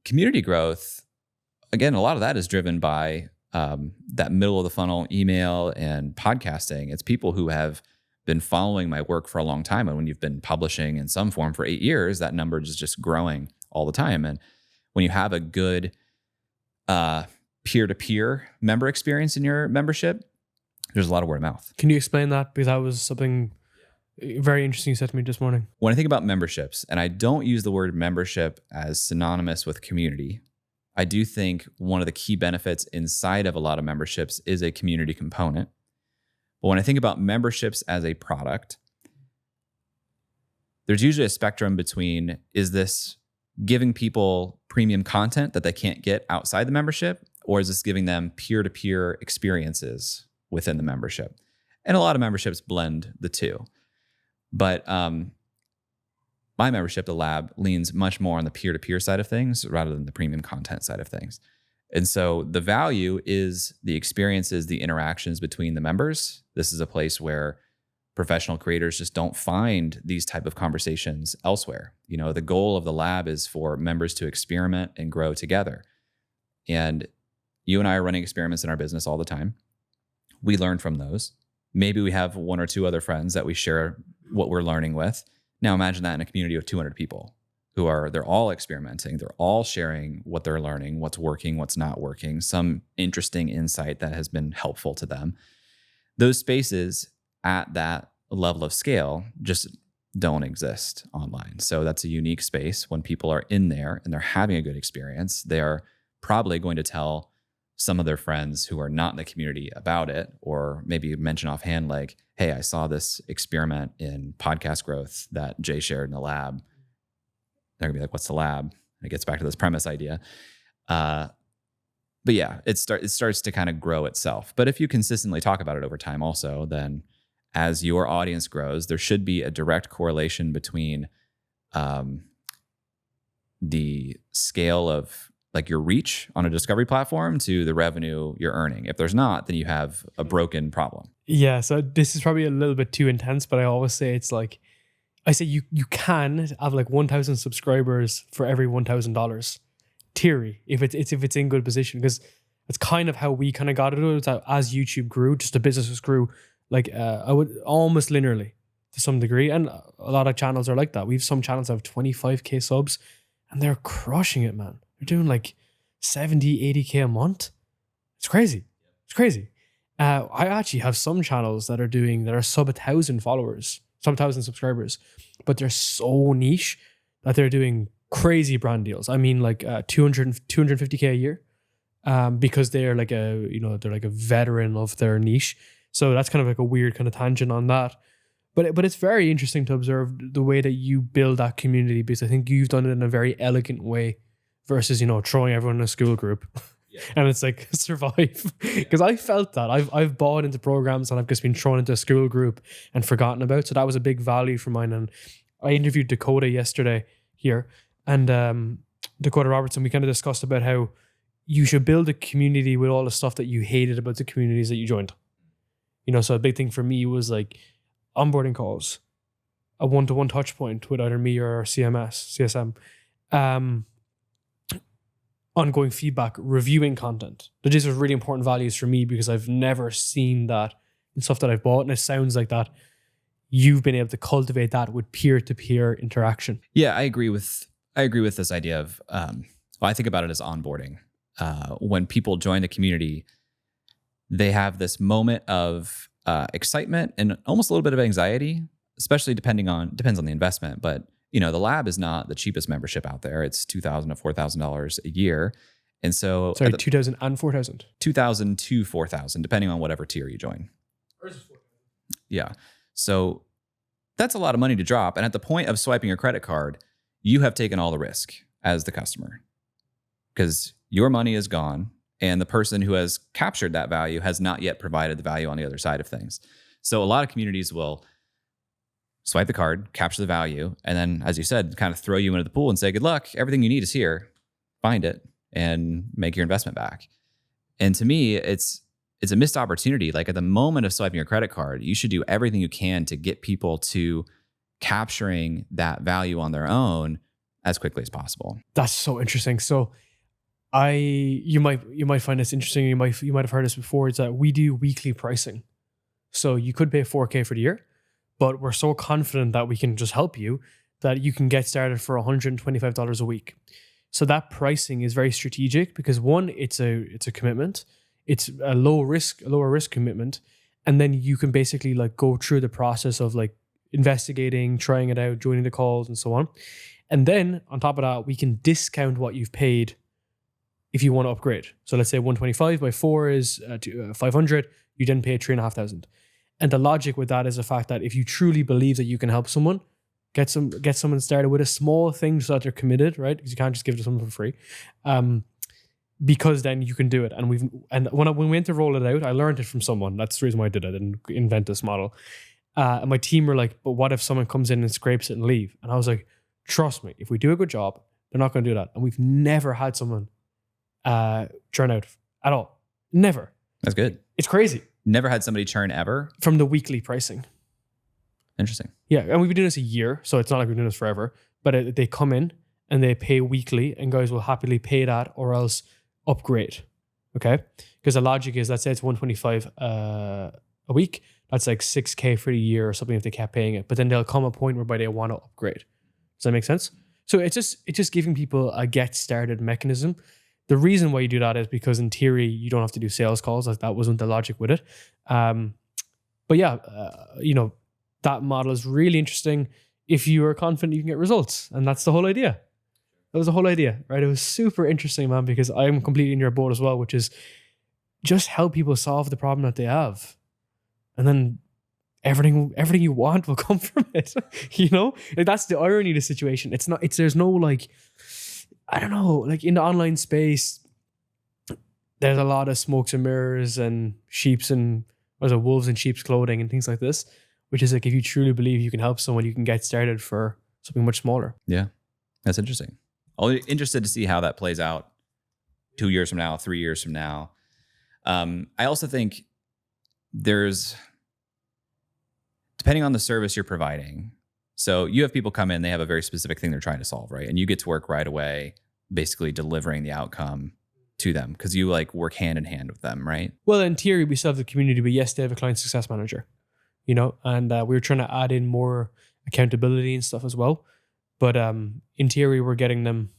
Community growth, again, a lot of that is driven by that middle of the funnel email and podcasting. It's people who have been following my work for a long time. And when you've been publishing in some form for 8 years, that number is just growing all the time. And when you have a good peer-to-peer member experience in your membership, there's a lot of word of mouth. Can you explain that? Because that was something very interesting you said to me this morning. When I think about memberships, and I don't use the word membership as synonymous with community, I do think one of the key benefits inside of a lot of memberships is a community component. But when I think about memberships as a product, there's usually a spectrum between, is this giving people premium content that they can't get outside the membership, or is this giving them peer-to-peer experiences within the membership? And a lot of memberships blend the two. But my membership, the lab, leans much more on the peer-to-peer side of things rather than the premium content side of things. And so the value is the experiences, the interactions between the members. This is a place where professional creators just don't find these type of conversations elsewhere. You know, the goal of the lab is for members to experiment and grow together. And you and I are running experiments in our business all the time. We learn from those. Maybe we have one or two other friends that we share what we're learning with. Now imagine that in a community of 200 people they're all experimenting. They're all sharing what they're learning, what's working, what's not working, some interesting insight that has been helpful to them. Those spaces at that level of scale just don't exist online. So that's a unique space. When people are in there and they're having a good experience, they are probably going to tell some of their friends who are not in the community about it, or maybe mention offhand, like, hey, I saw this experiment in podcast growth that Jay shared in the lab. They're gonna be like, what's the lab? And it gets back to this premise idea. But yeah, it starts to kind of grow itself. But if you consistently talk about it over time also, then as your audience grows, there should be a direct correlation between the scale of like your reach on a discovery platform to the revenue you're earning. If there's not, then you have a broken problem. Yeah, so this is probably a little bit too intense, but I always say it's like, I say you can have like 1,000 subscribers for every $1,000. Theory, if it's in good position, because it's kind of how we kind of got it. It was that as YouTube grew, just the businesses grew like I would almost linearly to some degree, and a lot of channels are like that. We have some channels that have 25k subs, and they're crushing it, man. They're doing like 70, 80k a month. It's crazy. It's crazy. I actually have some channels that are sub 1,000 followers, sub 1,000 subscribers, but they're so niche that they're doing crazy brand deals. I mean, like 250k a year, because they're like they're like a veteran of their niche. So that's kind of like a weird kind of tangent on that. But it's very interesting to observe the way that you build that community, because I think you've done it in a very elegant way versus, throwing everyone in a school group. Yeah. And it's like survive. Because I felt that. I've bought into programs and I've just been thrown into a school group and forgotten about. So that was a big value for mine. And I interviewed Dakota yesterday here, and Dakota Robertson, we kind of discussed about how you should build a community with all the stuff that you hated about the communities that you joined. So a big thing for me was like onboarding calls, a one-to-one touch point with either me or our CSM, ongoing feedback, reviewing content. These are really important values for me because I've never seen that in stuff that I've bought. And it sounds like that you've been able to cultivate that with peer-to-peer interaction. Yeah, I agree with this idea of, I think about it as onboarding. When people join the community, they have this moment of excitement and almost a little bit of anxiety, especially depends on the investment. But the lab is not the cheapest membership out there. It's $2,000 to $4,000 a year. And so sorry, 2,000 and 4,000? 2,000 to 4,000, depending on whatever tier you join. Yeah. So that's a lot of money to drop. And at the point of swiping your credit card, you have taken all the risk as the customer, because your money is gone and the person who has captured that value has not yet provided the value on the other side of things. So a lot of communities will swipe the card, capture the value, and then, as you said, kind of throw you into the pool and say, good luck, everything you need is here, find it and make your investment back. And to me, it's a missed opportunity. Like at the moment of swiping your credit card, you should do everything you can to get people to capturing that value on their own as quickly as possible. That's so interesting. So you might find this interesting. You might have heard this before. It's that we do weekly pricing. So you could pay $4,000 for the year, but we're so confident that we can just help you that you can get started for $125 a week. So that pricing is very strategic because one, it's a commitment. It's a lower risk commitment. And then you can basically like go through the process of like investigating, trying it out, joining the calls and so on. And then on top of that, we can discount what you've paid if you want to upgrade. So let's say 125 by 4 is 500. You then pay 3,500. And the logic with that is the fact that if you truly believe that you can help someone, get someone started with a small thing so that they're committed, right? Because you can't just give it to someone for free. Because then you can do it. And when we went to roll it out, I learned it from someone. That's the reason why I did it. I didn't invent this model. And my team were like, but what if someone comes in and scrapes it and leave? And I was like, trust me, if we do a good job, they're not going to do that. And we've never had someone churn out at all. Never. That's good. It's crazy. Never had somebody churn ever? From the weekly pricing. Interesting. Yeah. And we've been doing this a year, so it's not like we've been doing this forever. But they come in and they pay weekly, and guys will happily pay that, or else upgrade. Okay. Because the logic is, let's say it's 125 a week. That's like 6K for the year or something if they kept paying it. But then there'll come a point whereby they want to upgrade. Does that make sense? So it's just giving people a get started mechanism. The reason why you do that is because in theory, you don't have to do sales calls. That wasn't the logic with it. But yeah, that model is really interesting if you are confident you can get results. And that's the whole idea. That was the whole idea, right? It was super interesting, man, because I'm completely in your boat as well, which is just help people solve the problem that they have. And then everything you want will come from it. Like that's the irony of the situation. There's no like, I don't know, like in the online space, there's a lot of smokes and mirrors and wolves in sheep's clothing and things like this, which is like, if you truly believe you can help someone, you can get started for something much smaller. Yeah. That's interesting. I'll be interested to see how that plays out 2 years from now, 3 years from now. I also think there's, depending on the service you're providing. So you have people come in, they have a very specific thing they're trying to solve, right? And you get to work right away, basically delivering the outcome to them because you like work hand in hand with them, right? Well, in theory, we still have the community, but yes, they have a client success manager, and we were trying to add in more accountability and stuff as well. But in theory, we're getting them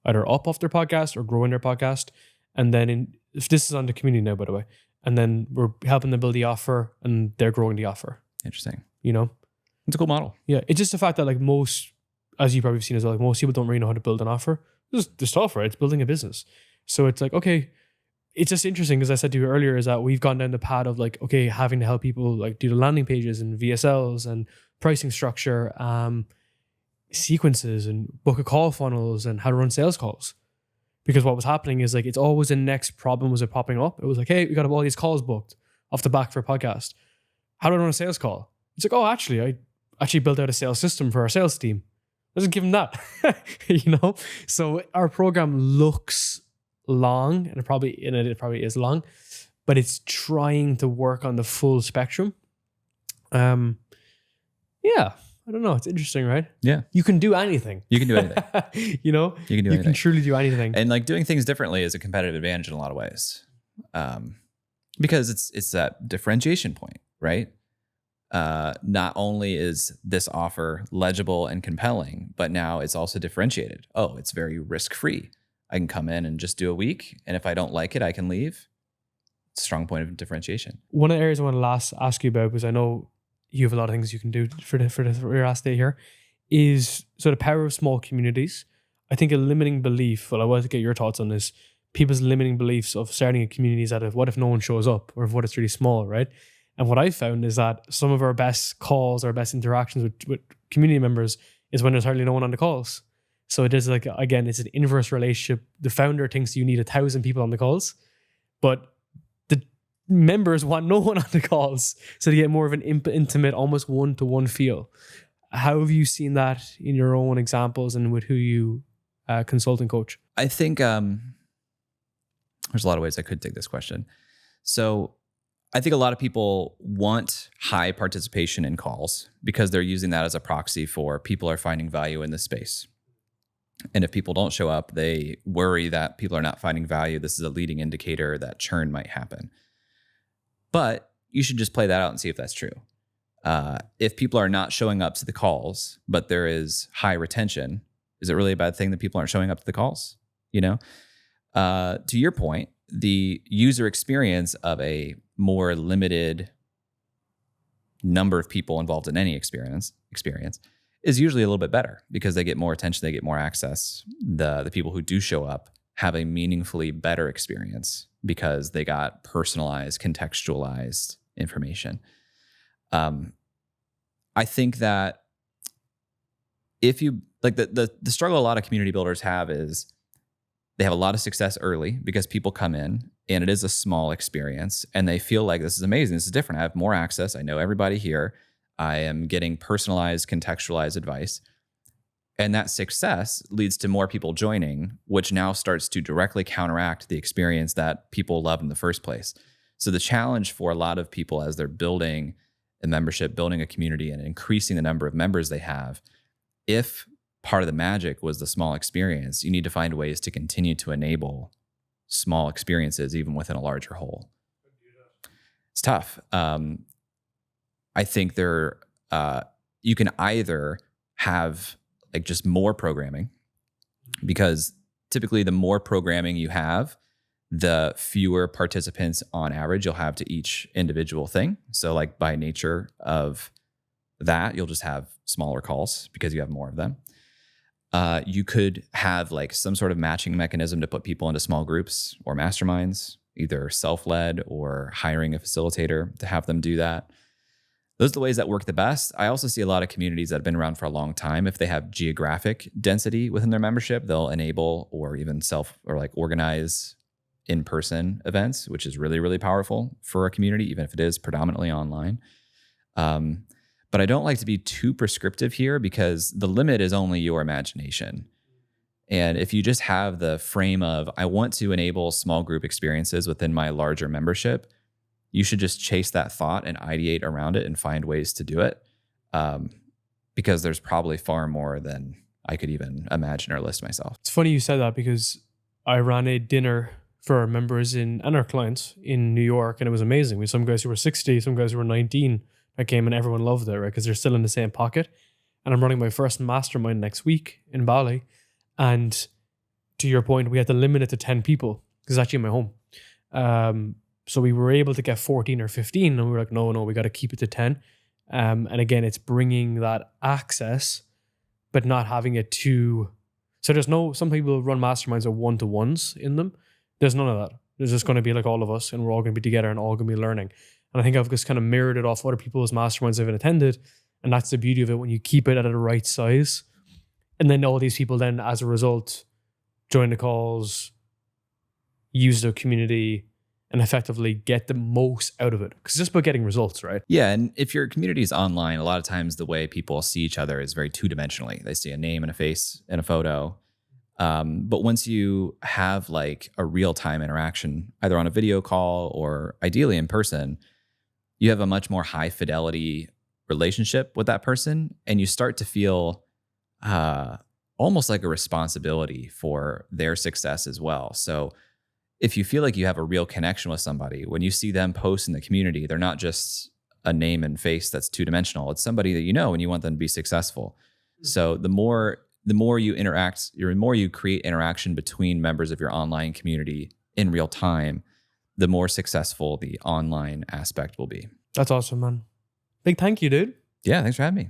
either up off their podcast or growing their podcast. And then if this is on the community now, by the way, and then we're helping them build the offer and they're growing the offer. Interesting. It's a cool model. Yeah. It's just the fact that like most, as you've probably seen as well, like most people don't really know how to build an offer. It's tough, right? It's building a business. So it's like, okay, it's just interesting, as I said to you earlier, is that we've gone down the path of like, okay, having to help people like do the landing pages and VSLs and pricing structure, sequences and book a call funnels and how to run sales calls. Because what was happening is like, it's always the next problem was it popping up. It was like, hey, we got all these calls booked off the back for a podcast. How do I run a sales call? It's like, oh, actually, I actually built out a sales system for our sales team. Let's give them that, So our program looks long and it probably is long, but it's trying to work on the full spectrum. Yeah. I don't know. It's interesting, right? Yeah. You can do anything. You can do anything. You can do anything. You can truly do anything. And like doing things differently is a competitive advantage in a lot of ways. Because it's that differentiation point, right? Not only is this offer legible and compelling, but now it's also differentiated. Oh, it's very risk-free. I can come in and just do a week. And if I don't like it, I can leave. It's a strong point of differentiation. One of the areas I want to ask you about, because I know you have a lot of things you can do for your last day here, is so the power of small communities. I think a limiting belief, well, I want to get your thoughts on this, people's limiting beliefs of starting a community is that what if no one shows up, or what it's really small, right? And what I've found is that some of our best calls, our best interactions with community members is when there's hardly no one on the calls. So it is like, again, it's an inverse relationship. The founder thinks you need 1,000 people on the calls, but members want no one on the calls, so they get more of an intimate, almost one-to-one feel. How have you seen that in your own examples and with who you consult and coach? I think there's a lot of ways I could take this question. So I think a lot of people want high participation in calls because they're using that as a proxy for people are finding value in this space. And if people don't show up, they worry that people are not finding value. This is a leading indicator that churn might happen. But you should just play that out and see if that's true. If people are not showing up to the calls, but there is high retention, is it really a bad thing that people aren't showing up to the calls? To your point, the user experience of a more limited number of people involved in any experience is usually a little bit better because they get more attention, they get more access. The people who do show up have a meaningfully better experience because they got personalized, contextualized information. I think that if you like the struggle a lot of community builders have is they have a lot of success early because people come in and it is a small experience and they feel like this is amazing, this is different. I have more access. I know everybody here. I am getting personalized, contextualized advice. And that success leads to more people joining, which now starts to directly counteract the experience that people love in the first place. So the challenge for a lot of people as they're building a membership, building a community, and increasing the number of members they have, if part of the magic was the small experience, you need to find ways to continue to enable small experiences, even within a larger whole. It's tough. I think you can either have like just more programming, because typically the more programming you have, the fewer participants on average you'll have to each individual thing. So like by nature of that, you'll just have smaller calls because you have more of them. You could have like some sort of matching mechanism to put people into small groups or masterminds, either self-led or hiring a facilitator to have them do that. Those are the ways that work the best. I also see a lot of communities that have been around for a long time. If they have geographic density within their membership, they'll enable or even organize in-person events, which is really, really powerful for a community, even if it is predominantly online. But I don't like to be too prescriptive here, because the limit is only your imagination. And if you just have the frame of, I want to enable small group experiences within my larger membership, you should just chase that thought and ideate around it and find ways to do it. Because there's probably far more than I could even imagine or list myself. It's funny you said that, because I ran a dinner for our members and our clients in New York, and it was amazing. We had some guys who were 60, some guys who were 19 that came, and everyone loved it, right? Because they're still in the same pocket. And I'm running my first mastermind next week in Bali. And to your point, we had to limit it to 10 people, because it's actually in my home. So we were able to get 14 or 15, and we were like, no, we got to keep it to 10. And again, it's bringing that access, but not having it too. So some people run masterminds with one-to-ones in them. There's none of that. There's just going to be like all of us, and we're all going to be together and all going to be learning. And I think I've just kind of mirrored it off other people's masterminds I've attended. And that's the beauty of it, when you keep it at the right size. And then all these people then, as a result, join the calls, use their community, and effectively get the most out of it. Because it's just about getting results, right? Yeah. And if your community is online, a lot of times the way people see each other is very two-dimensionally. They see a name and a face and a photo. But once you have like a real-time interaction, either on a video call or ideally in person, you have a much more high fidelity relationship with that person, and you start to feel almost like a responsibility for their success as well. So if you feel like you have a real connection with somebody, when you see them post in the community, they're not just a name and face that's two-dimensional. It's somebody that you know and you want them to be successful. So the more you interact, the more you create interaction between members of your online community in real time, the more successful the online aspect will be. That's awesome, man. Big thank you, dude. Yeah, thanks for having me.